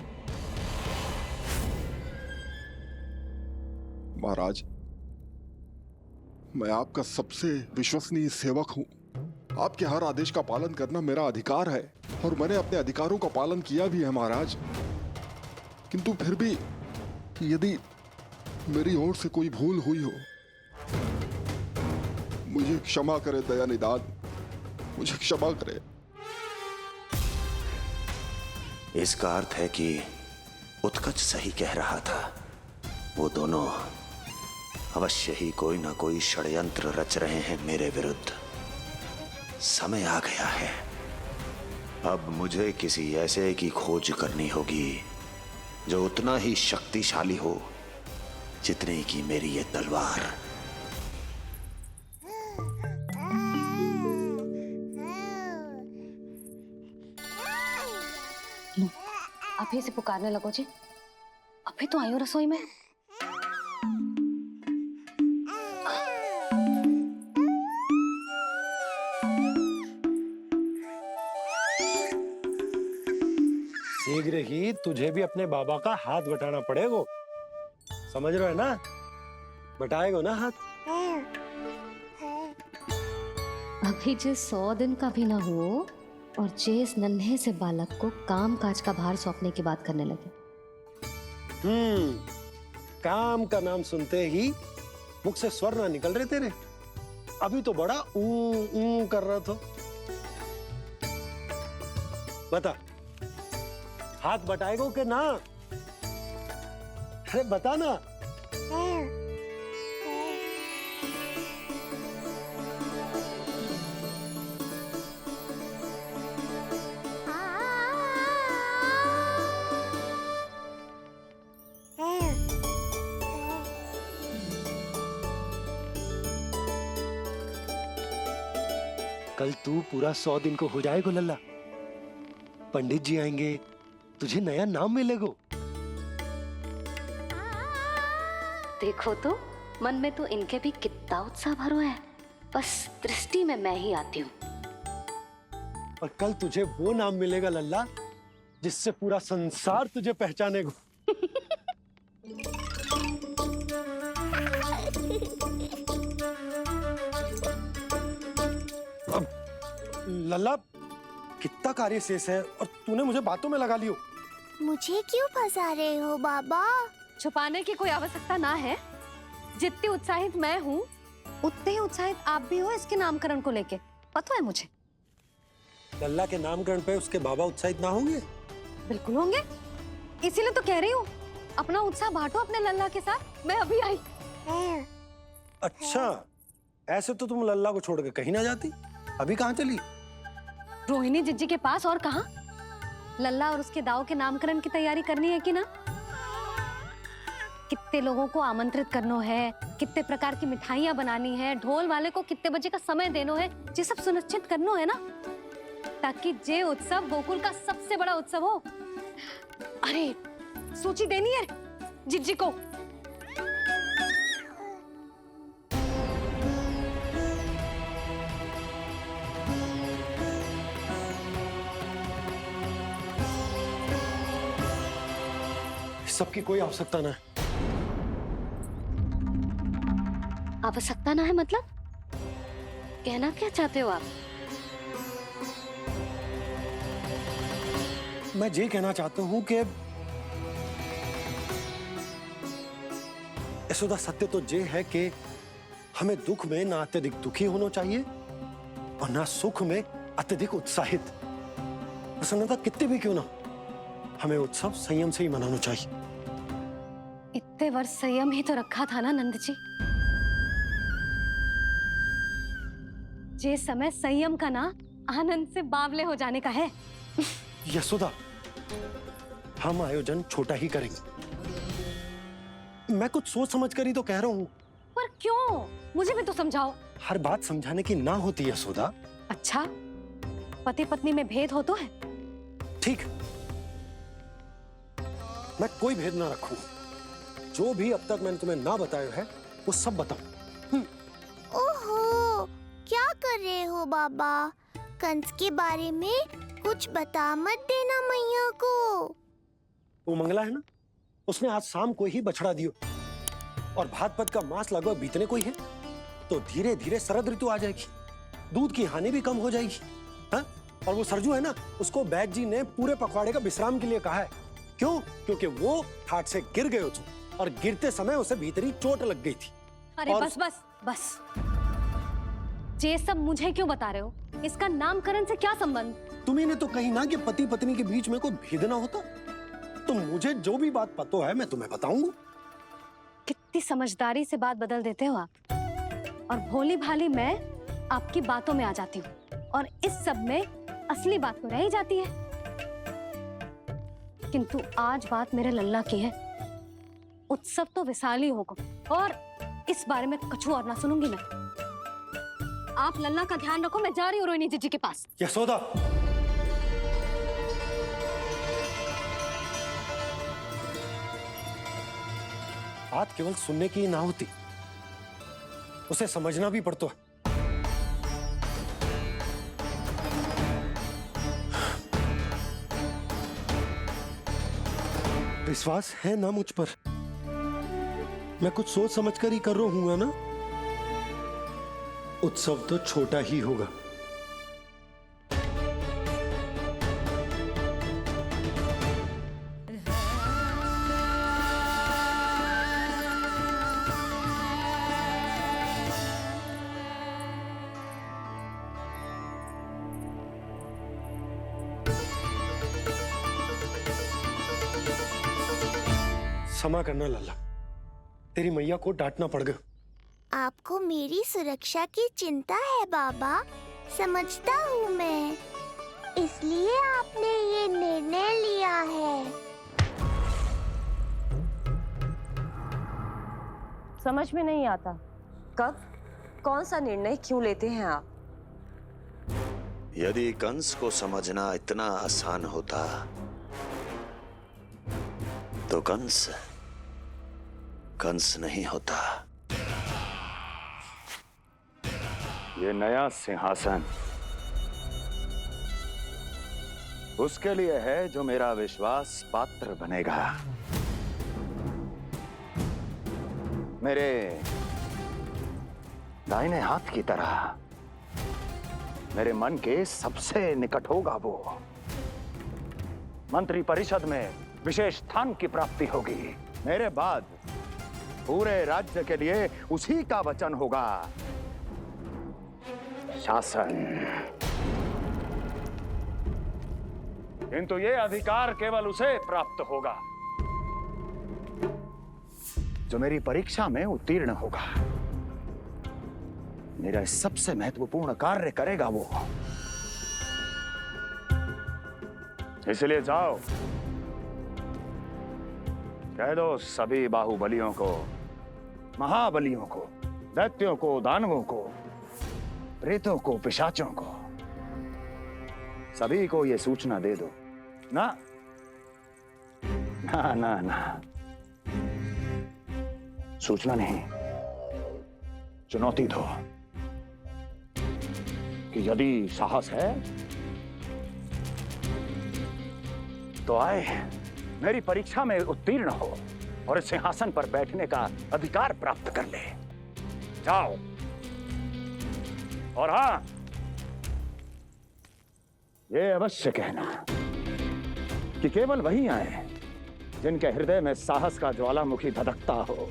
महाराज, मैं आपका सबसे विश्वसनीय सेवक हूं। आपके हर आदेश का पालन करना मेरा अधिकार है, और मैंने अपने अधिकारों का पालन किया भी है महाराज। किंतु फिर भी यदि मेरी ओर से कोई भूल हुई हो, मुझे क्षमा करे दया निदान, मुझे क्षमा करे। इसका अर्थ है कि उत्कच सही कह रहा था। वो दोनों अवश्य ही कोई ना कोई षड्यंत्र रच रहे हैं मेरे विरुद्ध। समय आ गया है, अब मुझे किसी ऐसे की खोज करनी होगी जो उतना ही शक्तिशाली हो जितनी की मेरी ये तलवार। अभी से पुकारने लगो जी, अभी तो आई हो रसोई में। शीघ्र ही तुझे भी अपने बाबा का हाथ बटाना पड़ेगा, समझ रहे हो ना? बटाएगा ना हाथ? अभी जो 100 दिन का भी ना हो और जेस नन्हे से बालक को काम काज का भार सौंपने की बात करने लगे। काम का नाम सुनते ही मुख से स्वर ना निकल रहे तेरे। अभी तो बड़ा ऊ कर रहा था। बता, हाथ बटाएगो के ना? अरे बता ना। कल तू पूरा 100 दिन को हो जाएगा लल्ला। पंडित जी आएंगे, तुझे नया नाम मिलेगा। देखो तो मन में तो इनके भी कितना उत्साह भरो है, बस दृष्टि में मैं ही आती हूँ। और कल तुझे वो नाम मिलेगा लल्ला जिससे पूरा संसार तुझे पहचानेगा। लल्ला, कितना कार्य शेष है और तूने मुझे बातों में लगा लियो। मुझे क्यों फंसा रहे हो बाबा? छुपाने की कोई आवश्यकता ना है। जितनी उत्साहित मैं हूँ उतने ही उत्साहित आप भी हो इसके नामकरण को लेके, पता है मुझे। लल्ला के नामकरण पे उसके बाबा उत्साहित ना होंगे? बिल्कुल होंगे, इसीलिए तो कह रही हूँ अपना उत्साह बांटो अपने लल्ला के साथ। मैं अभी आई। अच्छा, ऐसे तो तुम लल्ला को छोड़ के कहीं ना जाती। अभी कहाँ चली? रोहिणी जिज्जी के पास, और कहाँ। लल्ला और उसके दाऊ के नामकरण की तैयारी करनी है कि ना। कितने लोगों को आमंत्रित करना है, कितने प्रकार की मिठाइयां बनानी है, ढोल वाले को कितने बजे का समय देना है, ये सब सुनिश्चित करना है ना, ताकि जे उत्सव गोकुल का सबसे बड़ा उत्सव हो। अरे सूची देनी है जिज्जी को। सबकी कोई आवश्यकता ना है। आवश्यकता ना है मतलब? कहना क्या चाहते हो आप? मैं ये कहना चाहता हूं कि यशोदा, सत्य तो ये है कि हमें दुख में ना अत्यधिक दुखी होना चाहिए और ना सुख में अत्यधिक उत्साहित। प्रसन्नता कितनी भी क्यों ना, हमें उत्सव संयम से ही मनाना चाहिए। इतने वर्ष संयम ही तो रखा था ना नंद जी। ये समय संयम का ना आनंद से बावले हो जाने का है। यशोदा, हम आयोजन छोटा ही करेंगे। मैं कुछ सोच समझ कर ही तो कह रहा हूँ। पर क्यों? मुझे भी तो समझाओ। हर बात समझाने की ना होती यशोदा। अच्छा, पति पत्नी में भेद हो तो है? ठीक, मैं कोई भेद ना रखूं। जो भी अब तक मैंने तुम्हें ना बताया है वो सब बताऊं। ओहो, क्या कर रहे हो बाबा? कंस के बारे में कुछ बता मत देना मैया को। वो मंगला है ना, उसने आज शाम को ही बछड़ा दियो और भाद्रपद का मास लगभग बीतने को ही है, तो धीरे धीरे शरद ऋतु आ जाएगी, दूध की हानि भी कम हो जाएगी। हाँ? और वो सरजू है ना, उसको बैद जी ने पूरे पखवाड़े का विश्राम के लिए कहा है। क्यों? क्योंकि वो ठाट से गिर गए थे और गिरते समय उसे भीतरी चोट लग गई थी। अरे बस बस बस, ये सब मुझे क्यों बता रहे हो? इसका नामकरण से क्या संबंध? तुम्ही ने तो कही ना कि पति पत्नी के बीच में कोई भेद ना होता, तो मुझे जो भी बात पता है मैं तुम्हें बताऊंगा। कितनी समझदारी से बात बदल देते हो आप, और भोली भाली मैं आपकी बातों में आ जाती हूँ और इस सब में असली बात तो रह ही जाती है। किंतु आज बात मेरे लल्ला की है। उत्सव तो विशाल ही होगा और इस बारे में कछु और ना सुनूंगी मैं। आप लल्ला का ध्यान रखो, मैं जा रही हूँ रोहिणी जीजी के पास। यशोदा, बात केवल सुनने की ना होती, उसे समझना भी पड़ता है। विश्वास है ना मुझ पर? मैं कुछ सोच समझ कर ही कर रहा हूँ ना। उत्सव तो छोटा ही होगा। क्षमा करना लल्ला, तेरी मैया को डांटना पड़ गया। आपको मेरी सुरक्षा की चिंता है बाबा, समझता हूँ मैं, इसलिए आपने ये निर्णय लिया है। समझ में नहीं आता, कब, कौन सा निर्णय क्यों लेते हैं आप? यदि कंस को समझना इतना आसान होता तो कंस नहीं होता। ये नया सिंहासन उसके लिए है जो मेरा विश्वास पात्र बनेगा। मेरे दाहिने हाथ की तरह मेरे मन के सबसे निकट होगा वो। मंत्री परिषद में विशेष स्थान की प्राप्ति होगी। मेरे बाद पूरे राज्य के लिए उसी का वचन होगा। शासन। किंतु ये अधिकार केवल उसे प्राप्त होगा जो मेरी परीक्षा में उत्तीर्ण होगा। मेरा सबसे महत्वपूर्ण कार्य करेगा वो। इसलिए जाओ, कह दो सभी बाहुबलियों को, महाबलियों को, दैत्यों को, दानवों को, प्रेतों को, पिशाचों को, सभी को यह सूचना दे दो। ना ना ना ना, सूचना नहीं, चुनौती दो कि यदि साहस है तो आए, मेरी परीक्षा में उत्तीर्ण हो और इस सिंहासन पर बैठने का अधिकार प्राप्त कर ले। जाओ। और हां, ये अवश्य कहना कि केवल वही आए जिनके हृदय में साहस का ज्वालामुखी धधकता हो,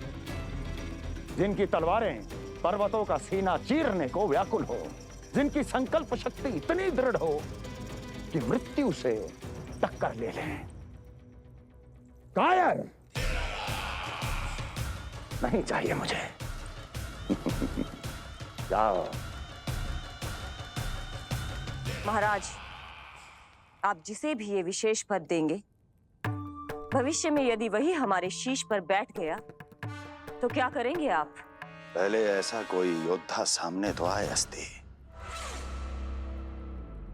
जिनकी तलवारें पर्वतों का सीना चीरने को व्याकुल हो, जिनकी संकल्प शक्ति इतनी दृढ़ हो कि मृत्यु से टक्कर ले लें। कायर नहीं चाहिए मुझे। जाओ। महाराज, आप जिसे भी ये विशेष पद देंगे, भविष्य में यदि वही हमारे शीश पर बैठ गया तो क्या करेंगे आप? पहले ऐसा कोई योद्धा सामने तो आए अस्ति,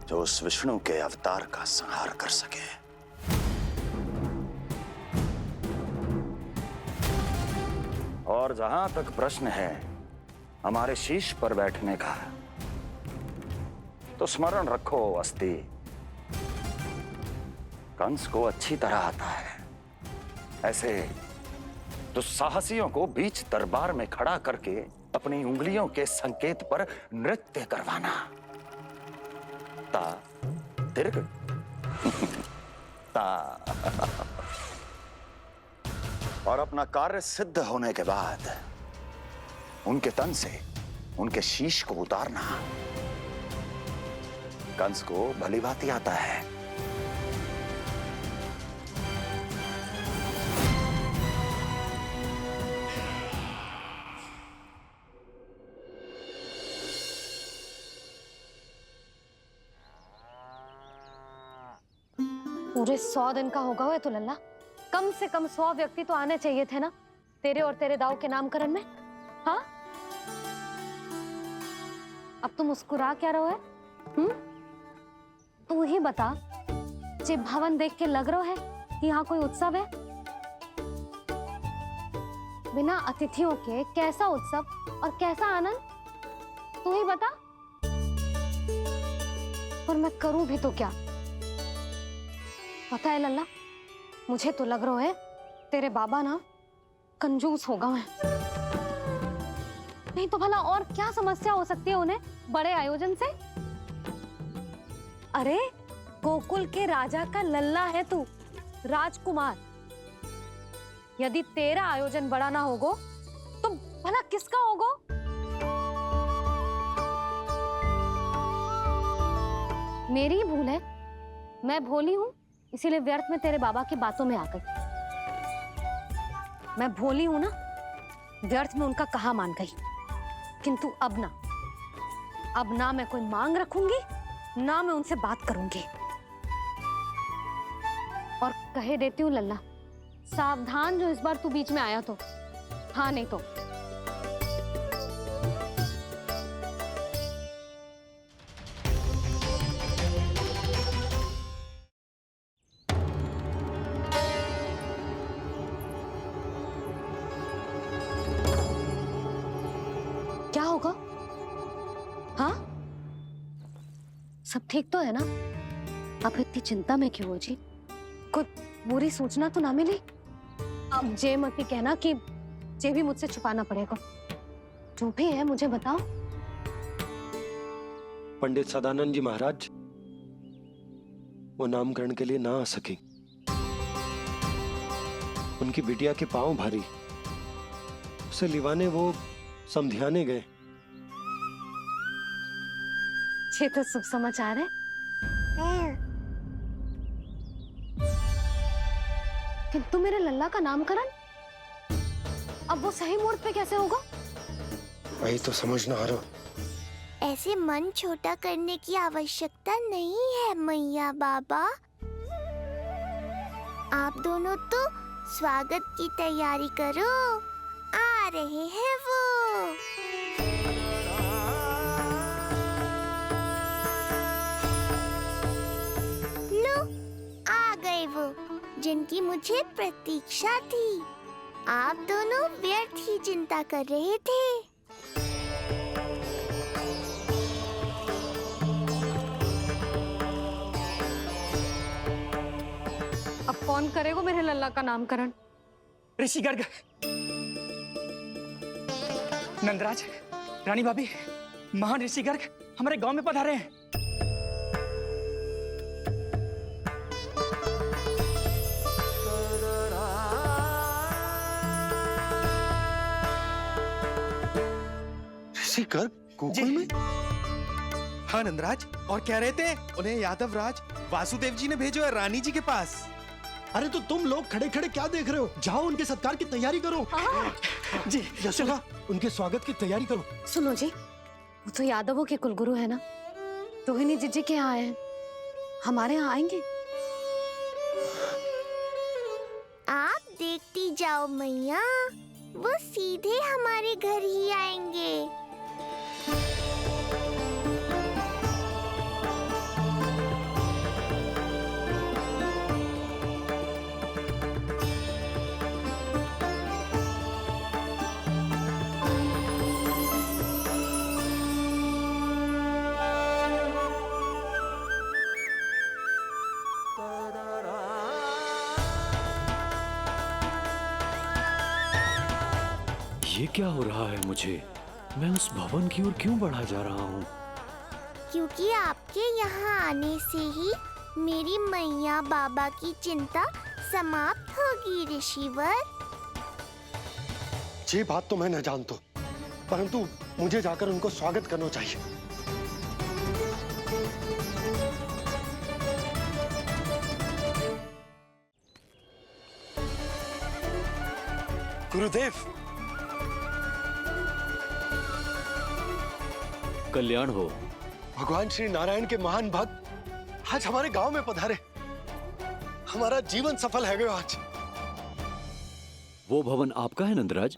जो उस विष्णु के अवतार का संहार कर सके। और जहां तक प्रश्न है हमारे शीश पर बैठने का, तो स्मरण रखो अस्ति, कंस को अच्छी तरह आता है ऐसे दुस्साहसियों को बीच दरबार में खड़ा करके अपनी उंगलियों के संकेत पर नृत्य करवाना। ता दीर्घ ता। और अपना कार्य सिद्ध होने के बाद उनके तन से उनके शीश को उतारना। कंस को भली भांति आता है। पूरे 100 दिन का होगा हुआ तो लल्ला, कम से कम 100 व्यक्ति तो आने चाहिए थे ना तेरे और तेरे दाऊ के नामकरण में। हाँ, अब तुम मुस्कुरा क्या रहो है? तू ही बता, जे भवन देख के लग रहा है कि यहाँ कोई उत्सव है? बिना अतिथियों के कैसा उत्सव और कैसा आनंद, तू ही बता। और मैं करूं भी तो क्या? पता है लल्ला, मुझे तो लग रहा है तेरे बाबा ना कंजूस होगा है। नहीं तो भला और क्या समस्या हो सकती है उन्हें बड़े आयोजन से? अरे गोकुल के राजा का लल्ला है तू, राजकुमार। यदि तेरा आयोजन बड़ा ना होगो तो भला किसका होगो? मेरी ही भूल है, मैं भोली हूं, इसीलिए व्यर्थ में तेरे बाबा की बातों में आ गई। मैं भोली हूं ना, व्यर्थ में उनका कहा मान गई। किंतु अब ना मैं कोई मांग रखूंगी, ना मैं उनसे बात करूंगी। और कहे देती हूँ लल्ला, सावधान जो इस बार तू बीच में आया तो। हाँ नहीं तो हाँ, सब ठीक तो है ना? आप इतनी चिंता में क्यों हो जी? कुछ बुरी सूचना तो ना मिली? अब जे मत ही कहना कि जे भी मुझसे छुपाना पड़ेगा। जो भी है मुझे बताओ। पंडित सदानंद जी महाराज वो नामकरण के लिए ना आ सके। उनकी बिटिया के पांव भारी, उसे लिवाने वो समधियाने गए। ये तो शुभ समाचार है। किंतु मेरे लल्ला का नामकरण अब वो सही मुहूर्त पे कैसे होगा? वही तो समझ ना आ रहा। ऐसे मन छोटा करने की आवश्यकता नहीं है मैया बाबा। आप दोनों तो स्वागत की तैयारी करो, आ रहे हैं वो। लो, आ गए वो जिनकी मुझे प्रतीक्षा थी। आप दोनों व्यर्थ ही चिंता कर रहे थे। अब कौन करेगा मेरे लल्ला का नामकरण? ऋषि गर्ग, नंदराज, रानी भाभी, महान ऋषि गर्ग हमारे गांव में पधारे हैं। ऋषि गर्ग गोकुल में? हाँ नंदराज, और कह रहे थे उन्हें यादव राज वासुदेव जी ने भेजो है रानी जी के पास। अरे तो तुम लोग खड़े खड़े क्या देख रहे हो? जाओ उनके सत्कार की तैयारी करो। जी यशोदा, उनके स्वागत की तैयारी करो। सुनो जी, वो तो यादवों के कुलगुरु है ना, रोहिणी जीजी के यहाँ हैं, हमारे यहाँ आएंगे। आप देखती जाओ मैया, वो सीधे हमारे घर ही आएंगे। ये क्या हो रहा है मुझे? मैं उस भवन की ओर क्यों बढ़ा जा रहा हूँ? क्योंकि आपके यहाँ आने से ही मेरी मैया बाबा की चिंता समाप्त होगी ऋषिवर। ये बात तो मैं न जानता, परंतु मुझे जाकर उनको स्वागत करना चाहिए। गुरुदेव, कल्याण हो। भगवान श्री नारायण के महान भक्त आज हमारे गांव में पधारे। हमारा जीवन सफल है गया आज। वो भवन आपका है नंदराज?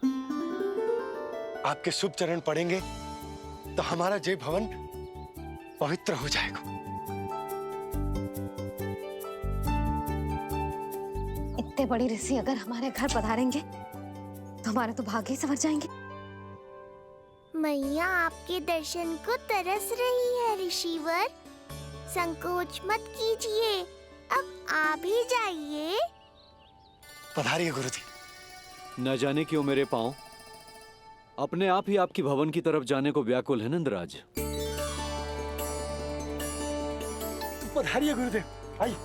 आपके शुभ चरण पड़ेंगे तो हमारा जय भवन पवित्र हो जाएगा। इतने बड़ी ऋषि अगर हमारे घर पधारेंगे तो हमारे तो भाग्य ही संवर जाएंगे। मैया आपके दर्शन को तरस रही है ऋषिवर। संकोच मत कीजिए, अब आ भी जाइए। पधारिए गुरुजी। न जाने क्यों मेरे पांव अपने आप ही आपकी भवन की तरफ जाने को व्याकुल है नंदराज। पधारिए गुरुदेव, आइए।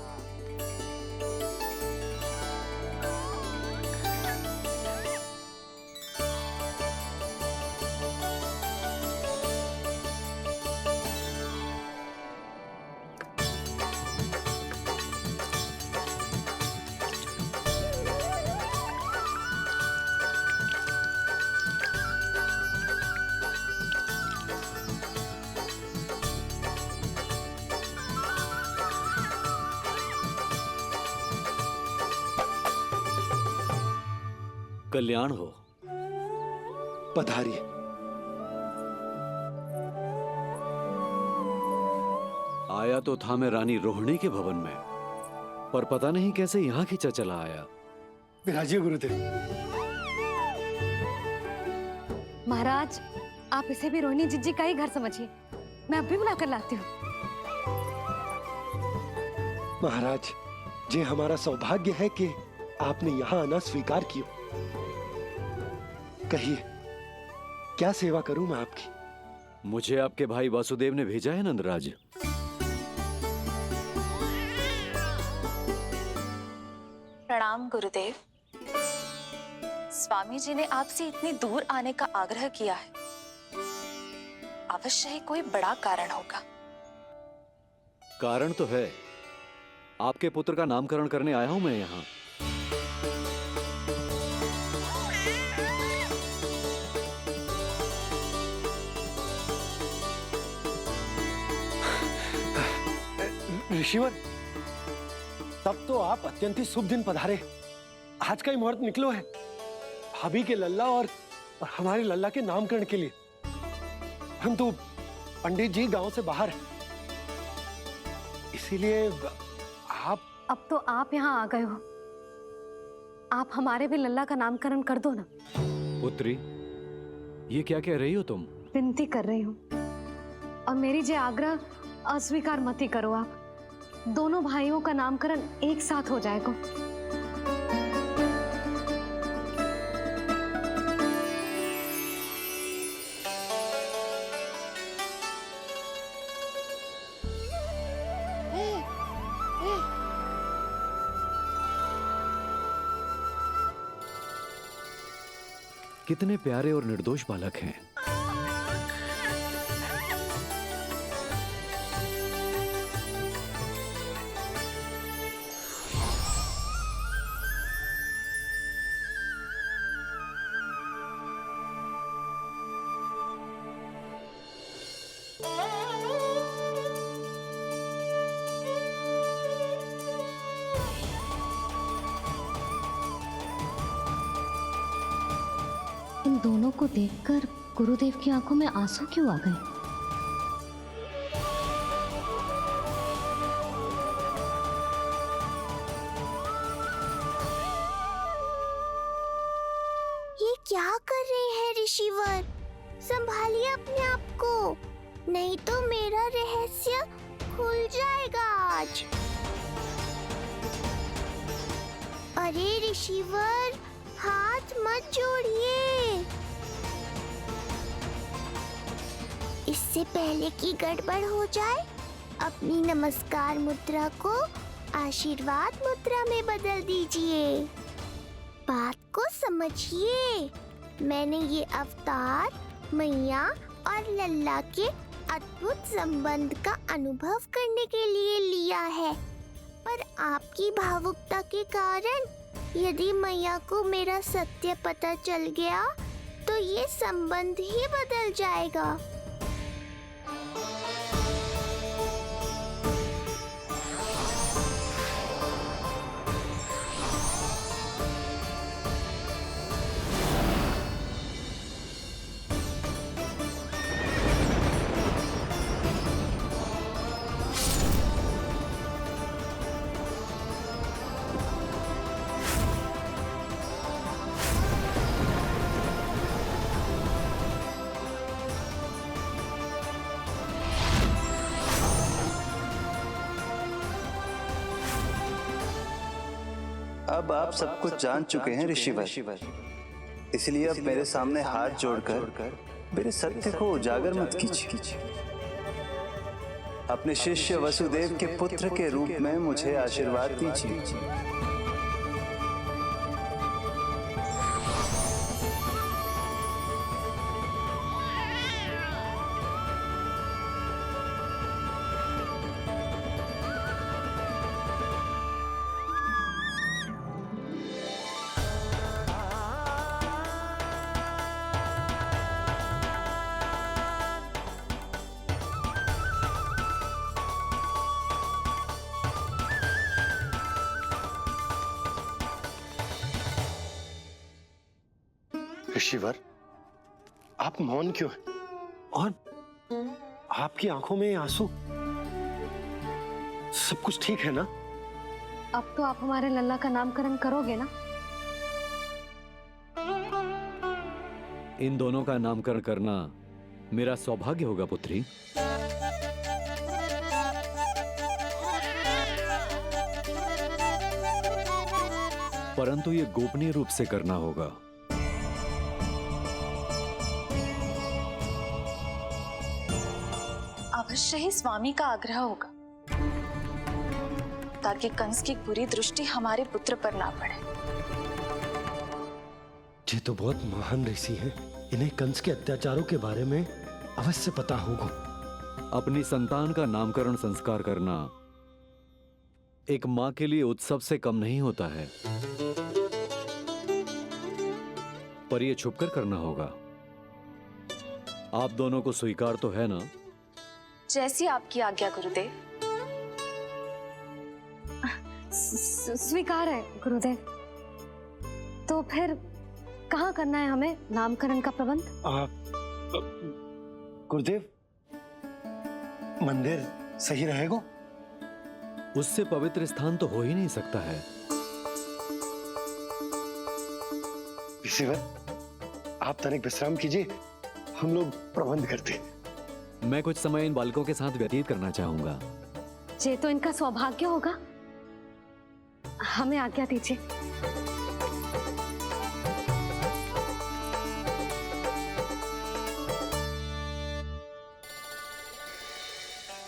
कल्याण हो। पधारिए। आया तो था मैं रानी रोहिणी के भवन में, पर पता नहीं कैसे यहाँ खींचा चला आया। विराजिए गुरुदेव। महाराज, आप इसे भी रोहिणी जीजी का ही घर समझिए। मैं अभी बुला कर लाती हूँ। महाराज, ये हमारा सौभाग्य है कि आपने यहाँ आना स्वीकार किया। कहिए, क्या सेवा करूं मैं आपकी? मुझे आपके भाई वासुदेव ने भेजा है नंदराज। प्रणाम गुरुदेव। स्वामी जी ने आपसे इतनी दूर आने का आग्रह किया है, अवश्य ही कोई बड़ा कारण होगा। कारण तो है, आपके पुत्र का नामकरण करने आया हूं मैं यहाँ। ऋषिवर, तब तो आप अत्यंत ही शुभ दिन पधारे। आज का ही मुहूर्त निकलो है भाभी के लल्ला और हमारे लल्ला के नामकरण के लिए। परंतु पंडित जी गांव से बाहर हैं, इसीलिए आप। अब तो आप यहाँ आ गए हो, आप हमारे भी लल्ला का नामकरण कर दो ना। पुत्री, ये क्या कह रही हो तुम? विनती कर रही हूँ, और मेरी जे आग्रह अस्वीकार मत ही करो। आप दोनों भाइयों का नामकरण एक साथ हो जाएगा। कितने प्यारे और निर्दोष बालक हैं। इन दोनों को देखकर गुरुदेव की आंखों में आंसू क्यों आ गए? ये क्या कर रहे हैं ऋषिवर? संभालिए अपने आप को, नहीं तो मेरा रहस्य खुल जाएगा आज। अरे ऋषिवर, हाथ मत जोड़िए। इससे पहले कि गड़बड़ हो जाए, अपनी नमस्कार मुद्रा को आशीर्वाद मुद्रा में बदल दीजिए। बात को समझिए, मैंने ये अवतार मैया और लल्ला के अद्भुत संबंध का अनुभव करने के लिए लिया है, पर आपकी भावुकता के कारण यदि मैया को मेरा सत्य पता चल गया तो ये संबंध ही बदल जाएगा। अब आप सब कुछ जान चुके हैं ऋषिवर, इसलिए अब मेरे सामने हाथ जोड़कर मेरे सत्य को उजागर मत कीजिए। अपने शिष्य वसुदेव के पुत्र के रूप में मुझे आशीर्वाद दीजिए। ऋषिवर, आप मौन क्यों हैं? और आपकी आंखों में आंसू? सब कुछ ठीक है ना? अब तो आप हमारे लल्ला का नामकरण करोगे ना? इन दोनों का नामकरण करना मेरा सौभाग्य होगा पुत्री। परंतु ये गोपनीय रूप से करना होगा। अवश्य ही स्वामी का आग्रह होगा, ताकि कंस की बुरी दृष्टि हमारे पुत्र पर ना पड़े। ये तो बहुत महान ऋषि हैं। इन्हें कंस के अत्याचारों के बारे में अवश्य पता होगा। अपनी संतान का नामकरण संस्कार करना एक मां के लिए उत्सव से कम नहीं होता है, पर यह छुपकर करना होगा। आप दोनों को स्वीकार तो है ना? जैसी आपकी आज्ञा गुरुदेव। स्वीकार है गुरुदेव। तो फिर कहाँ करना है हमें नामकरण का प्रबंध? गुरुदेव, मंदिर सही रहेगा? उससे पवित्र स्थान तो हो ही नहीं सकता है। ऋषिवर, आप तनिक विश्राम कीजिए, हम लोग प्रबंध करते हैं। मैं कुछ समय इन बालकों के साथ व्यतीत करना चाहूंगा। ये तो इनका सौभाग्य होगा। हमें आज्ञा दीजिए।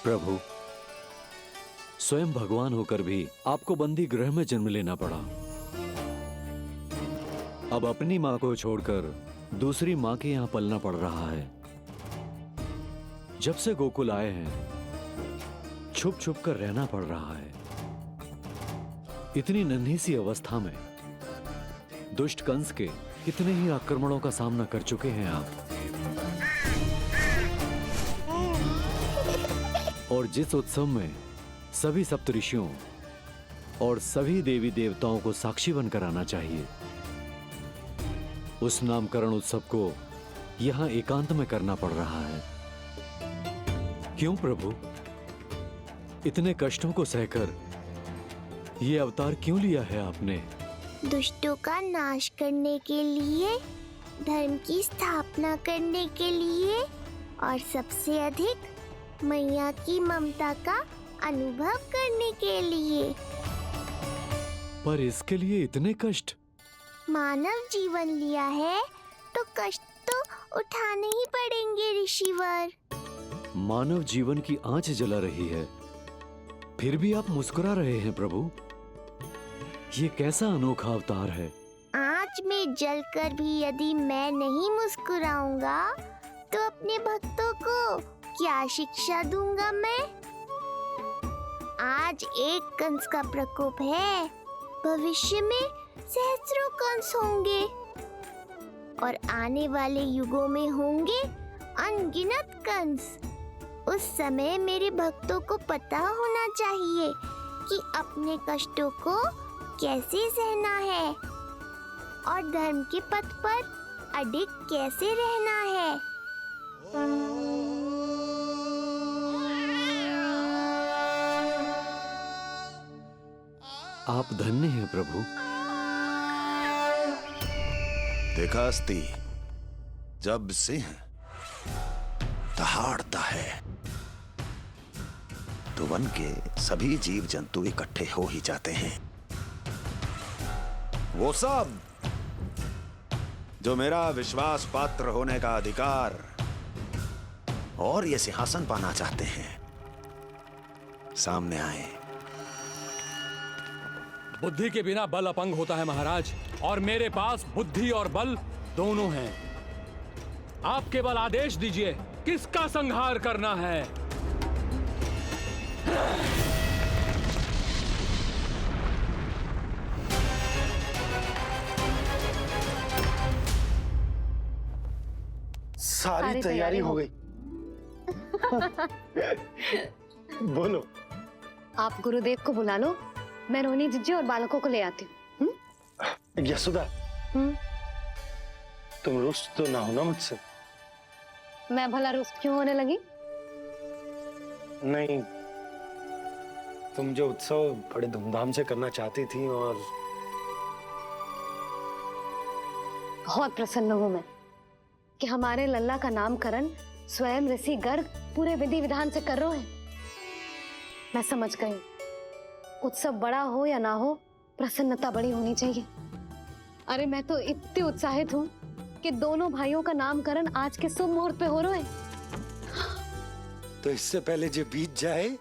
प्रभु, स्वयं भगवान होकर भी आपको बंदी गृह में जन्म लेना पड़ा। अब अपनी मां को छोड़कर दूसरी मां के यहां पलना पड़ रहा है। जब से गोकुल आए हैं, छुप छुप कर रहना पड़ रहा है। इतनी नन्ही सी अवस्था में दुष्ट कंस के कितने ही आक्रमणों का सामना कर चुके हैं आप। और जिस उत्सव में सभी सप्तऋषियों और सभी देवी देवताओं को साक्षी बनकर आना चाहिए, उस नामकरण उत्सव को यहां एकांत में करना पड़ रहा है। क्यों प्रभु, इतने कष्टों को सहकर ये अवतार क्यों लिया है आपने? दुष्टों का नाश करने के लिए, धर्म की स्थापना करने के लिए और सबसे अधिक मैया की ममता का अनुभव करने के लिए। पर इसके लिए इतने कष्ट? मानव जीवन लिया है तो कष्ट तो उठाने ही पड़ेंगे ऋषिवर। मानव जीवन की आंच जला रही है, फिर भी आप मुस्कुरा रहे हैं प्रभु। ये कैसा अनोखा अवतार है? आंच में जलकर भी यदि मैं नहीं मुस्कुराऊंगा तो अपने भक्तों को क्या शिक्षा दूंगा मैं? आज एक कंस का प्रकोप है, भविष्य में सहस्रों कंस होंगे और आने वाले युगों में होंगे अनगिनत कंस। उस समय मेरे भक्तों को पता होना चाहिए कि अपने कष्टों को कैसे सहना है और धर्म के पथ पर अडिग कैसे रहना है। आप धन्य हैं प्रभु। देखा अस्ति, जब सिंह दहाड़ता है तो वन के सभी जीव जंतु इकट्ठे हो ही जाते हैं। वो सब जो मेरा विश्वास पात्र होने का अधिकार और ये सिंहासन पाना चाहते हैं, सामने आए। बुद्धि के बिना बल अपंग होता है महाराज, और मेरे पास बुद्धि और बल दोनों हैं। आप केवल आदेश दीजिए किसका संहार करना है। सारी तैयारी हो गई। बोलो। आप गुरुदेव को बुला लो, मैं रोहिणी जीजी और बालकों को ले आती हूँ। यशोदा, तुम रुष्ट तो ना हो ना मुझसे? मैं भला रुष्ट क्यों होने लगी? नहीं, तुम जो उत्सव बड़े धूमधाम से करना चाहती थी और बहुत प्रसन्न हूँ मैं कि हमारे लल्ला का नामकरण स्वयं ऋषि गर्ग पूरे विधि विधान से कर रहे हैं। मैं समझ गई, उत्सव बड़ा हो या ना हो, प्रसन्नता बड़ी होनी चाहिए। अरे मैं तो इतनी उत्साहित हूँ कि दोनों भाइयों का नामकरण आज के शुभ मुहूर्त पे हो रहा है। तो इससे पहले जो बीत जाए,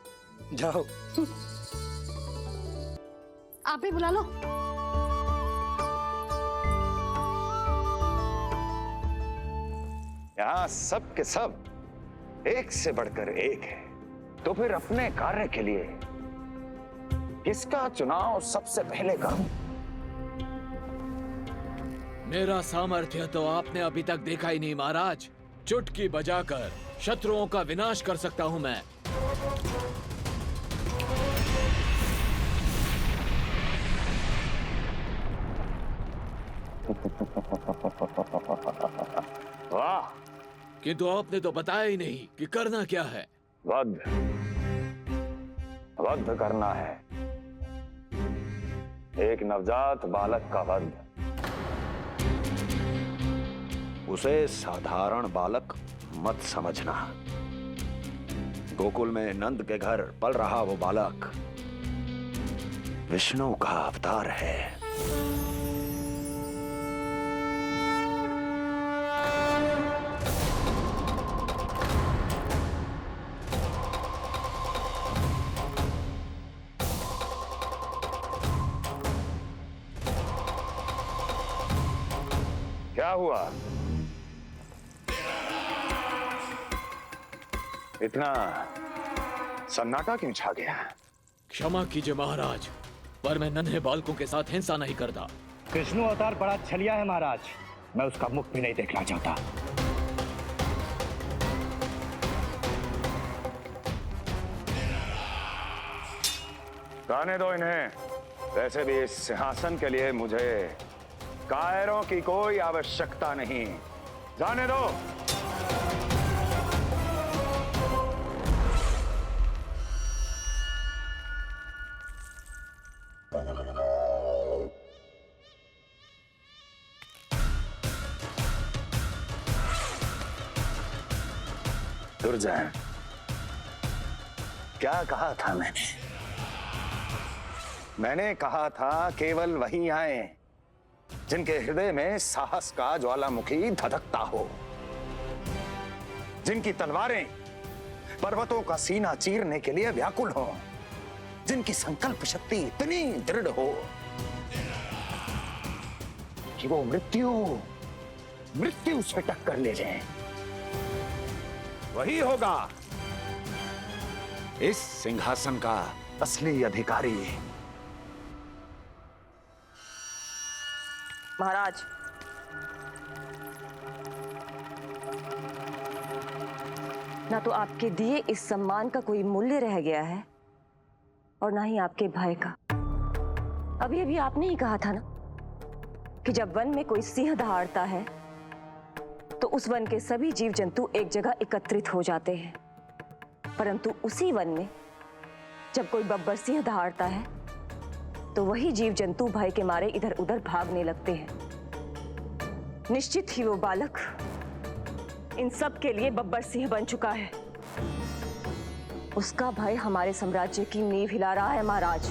जाओ। आप ही बुला लो। यहाँ सब के सब एक से बढ़कर एक है, तो फिर अपने कार्य के लिए किसका चुनाव सबसे पहले करूं? मेरा सामर्थ्य तो आपने अभी तक देखा ही नहीं महाराज। चुटकी बजाकर शत्रुओं का विनाश कर सकता हूं मैं। वाह! किंतु आपने तो बताया ही नहीं कि करना क्या है। वध करना है, एक नवजात बालक का वध। उसे साधारण बालक मत समझना। गोकुल में नंद के घर पल रहा वो बालक विष्णु का अवतार है। क्या हुआ? इतना सन्नाटा क्यों छा गया? क्षमा कीजिए महाराज, पर मैं नन्हे बालकों के साथ हिंसा नहीं करता। विष्णु अवतार बड़ा छलिया है महाराज, मैं उसका मुख भी नहीं देखना चाहता। जाने दो इन्हें। वैसे भी इस सिंहासन के लिए मुझे कायरों की कोई आवश्यकता नहीं। जाने दो। दुर्जय, क्या कहा था मैंने कहा था केवल वही आए जिनके हृदय में साहस का ज्वालामुखी धधकता हो, जिनकी तलवारें पर्वतों का सीना चीरने के लिए व्याकुल हो, जिनकी संकल्प शक्ति इतनी दृढ़ हो कि वो मृत्यु से टक्कर ले जाएं। वही होगा इस सिंहासन का असली अधिकारी। महाराज, ना तो आपके दिए इस सम्मान का कोई मूल्य रह गया है और ना ही आपके भय का। अभी अभी आपने ही कहा था ना कि जब वन में कोई सिंह दहाड़ता है तो उस वन के सभी जीव जंतु एक जगह एकत्रित हो जाते हैं, परंतु उसी वन में जब कोई बब्बर सिंह दहाड़ता है तो वही जीव जंतु भय के मारे इधर उधर भागने लगते हैं। निश्चित ही वो बालक इन सब के लिए बब्बर सिंह बन चुका है। उसका भय हमारे साम्राज्य की नींव हिला रहा है महाराज।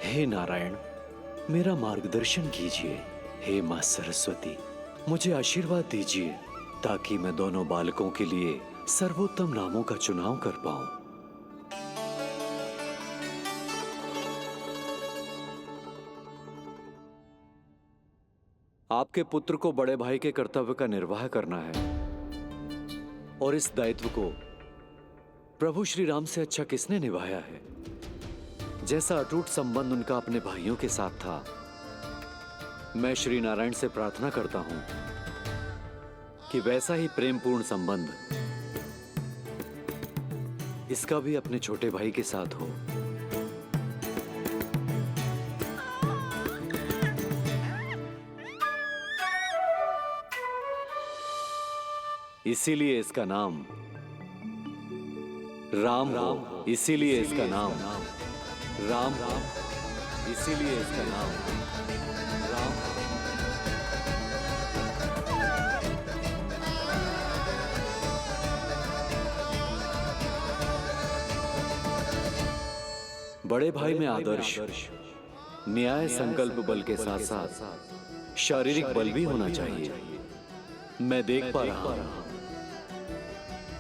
हे नारायण, मेरा मार्गदर्शन कीजिए। हे मां सरस्वती, मुझे आशीर्वाद दीजिए ताकि मैं दोनों बालकों के लिए सर्वोत्तम नामों का चुनाव कर पाऊं। आपके पुत्र को बड़े भाई के कर्तव्य का निर्वाह करना है और इस दायित्व को प्रभु श्री राम से अच्छा किसने निभाया है? जैसा अटूट संबंध उनका अपने भाइयों के साथ था, मैं श्री नारायण से प्रार्थना करता हूं कि वैसा ही प्रेमपूर्ण संबंध इसका भी अपने छोटे भाई के साथ हो। इसीलिए इसका नाम राम हो। इसीलिए इसका नाम राम हो। इसीलिए इसका नाम राम हो। बड़े भाई में आदर्श, न्याय, संकल्प बल के साथ साथ शारीरिक बल भी होना चाहिए। मैं देख पा रहा हूं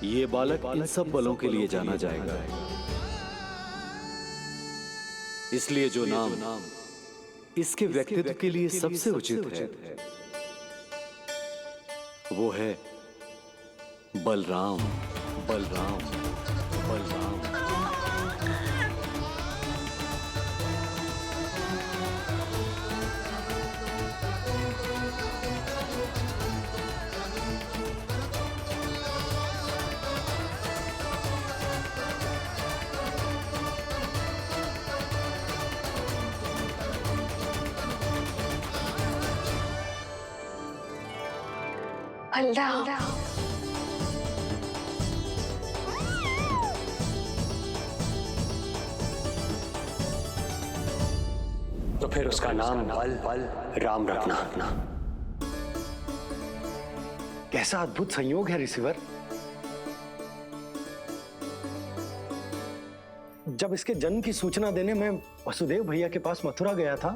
ये बालक इन सब बलों के लिए जाना जाएगा। इसलिए जो नाम इसके व्यक्तित्व के लिए सबसे उचित है वो है बलराम। बलराम, बलराम। बलराम। तो फिर उसका नाम बल राम रखना। कैसा अद्भुत संयोग है रिसीवर। जब इसके जन्म की सूचना देने मैं वसुदेव भैया के पास मथुरा गया था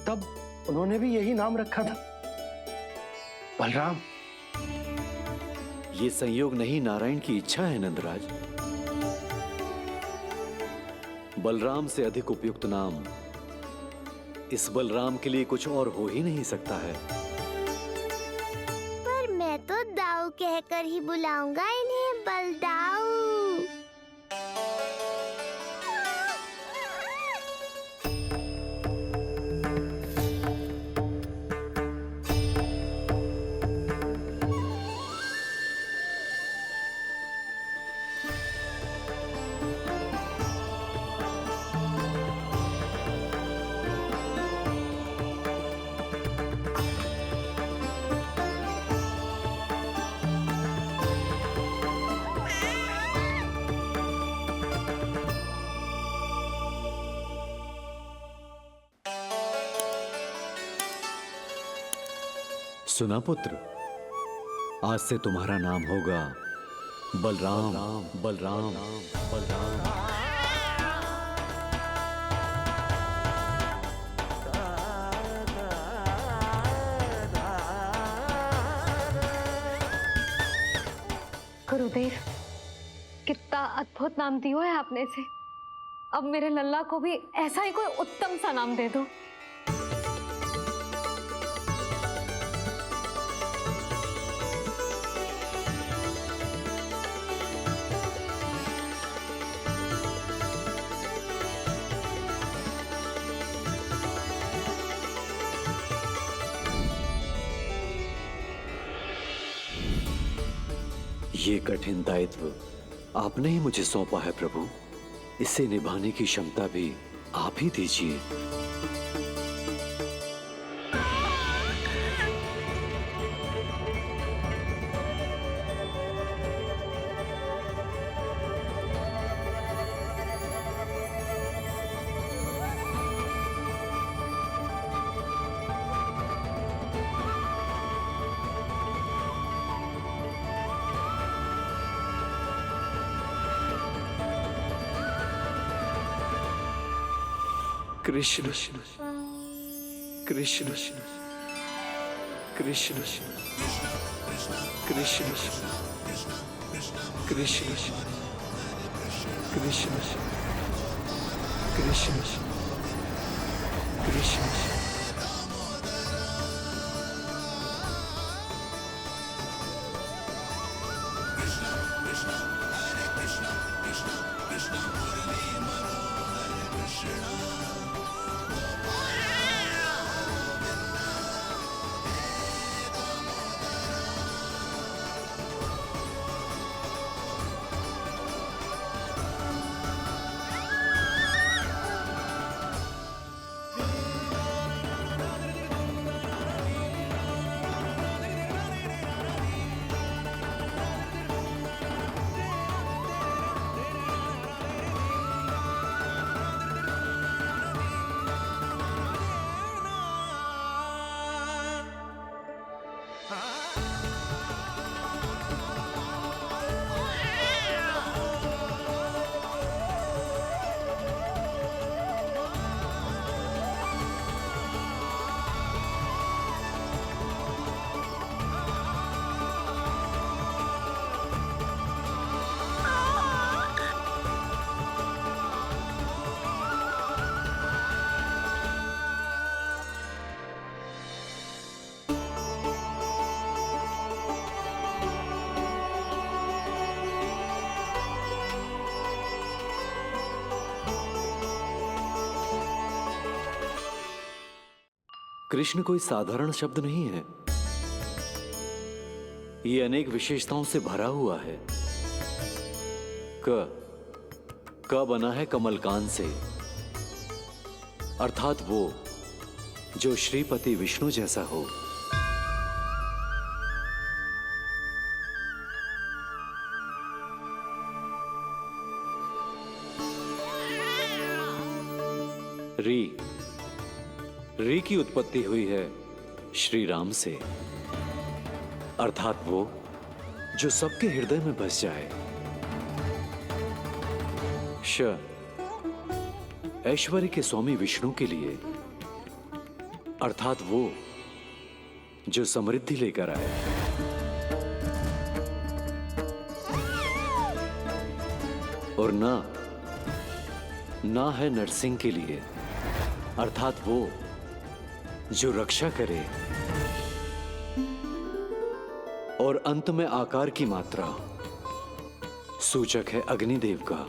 तब उन्होंने भी यही नाम रखा था, बलराम। ये संयोग नहीं, नारायण की इच्छा है नंदराज। बलराम से अधिक उपयुक्त नाम इस बलराम के लिए कुछ और हो ही नहीं सकता है। पर मैं तो दाऊ कहकर ही बुलाऊंगा इन्हें, बलदाऊ। सुना पुत्र, आज से तुम्हारा नाम होगा बलराम। बलराम, बलराम। गुरुदेव, कितना अद्भुत नाम दिया है आपने इसे। अब मेरे लल्ला को भी ऐसा ही कोई उत्तम सा नाम दे दो। ये कठिन दायित्व आपने ही मुझे सौंपा है प्रभु। इसे निभाने की क्षमता भी आप ही दीजिए। कृष्ण कृष्ण कृष्ण कृष्ण कृष्ण कृष्ण कृष्ण कृष्ण कृष्ण। कृष्ण कोई साधारण शब्द नहीं है। ये अनेक विशेषताओं से भरा हुआ है। क बना है कमलकांत से, अर्थात वो जो श्रीपति विष्णु जैसा हो। री की उत्पत्ति हुई है श्री राम से, अर्थात वो जो सबके हृदय में बस जाए। ऐश्वर्य के स्वामी विष्णु के लिए, अर्थात वो जो समृद्धि लेकर आए। और ना है नरसिंह के लिए, अर्थात वो जो रक्षा करे। और अंत में आकार की मात्रा सूचक है अग्निदेव का,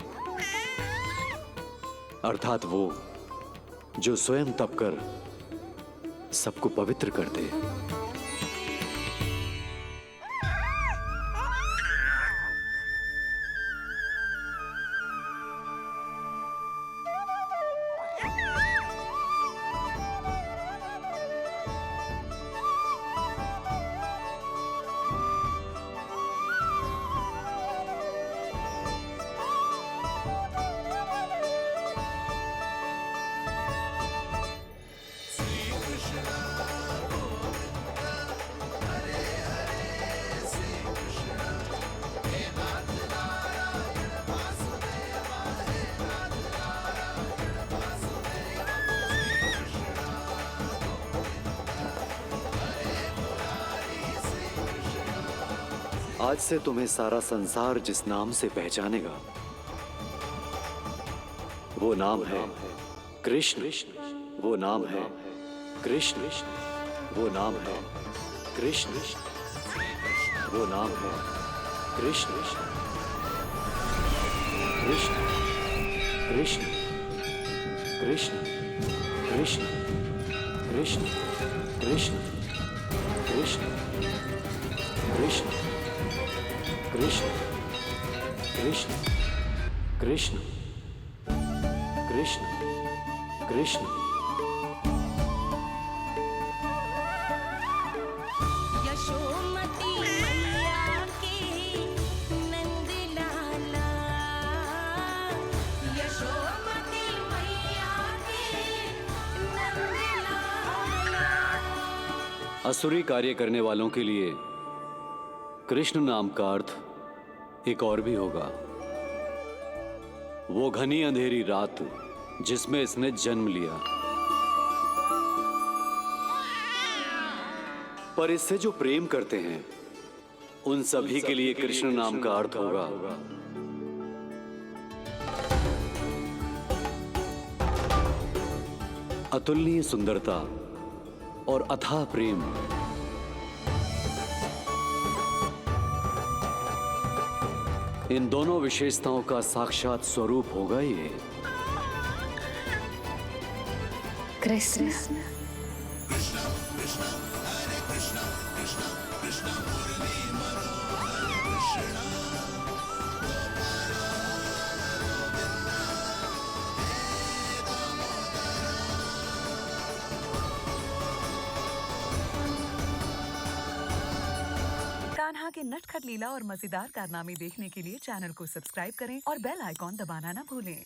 अर्थात वो जो स्वयं तप कर सबको पवित्र कर दे। आज से तुम्हें सारा संसार जिस नाम से पहचानेगा वो नाम है कृष्ण। वो नाम है कृष्ण। वो नाम है कृष्ण। वो नाम है कृष्ण। कृष्ण कृष्ण कृष्ण कृष्ण कृष्ण कृष्ण कृष्ण कृष्ण कृष्ण कृष्ण कृष्ण कृष्ण कृष्ण। यशोमती मैया के नंद लाला, यशोमती मैया के नंद लाला। असुरी कार्य करने वालों के लिए कृष्ण नाम का अर्थ एक और भी होगा। वो घनी अंधेरी रात जिसमें इसने जन्म लिया, पर इससे जो प्रेम करते हैं उन सभी के लिए कृष्ण नाम का अर्थ होगा अतुलनीय सुंदरता और अथाह प्रेम। इन दोनों विशेषताओं का साक्षात स्वरूप होगा ये कृष्ण। कान्हा के नटखट लीला और मजेदार कारनामे देखने के लिए चैनल को सब्सक्राइब करें और बेल आइकॉन दबाना ना भूलें।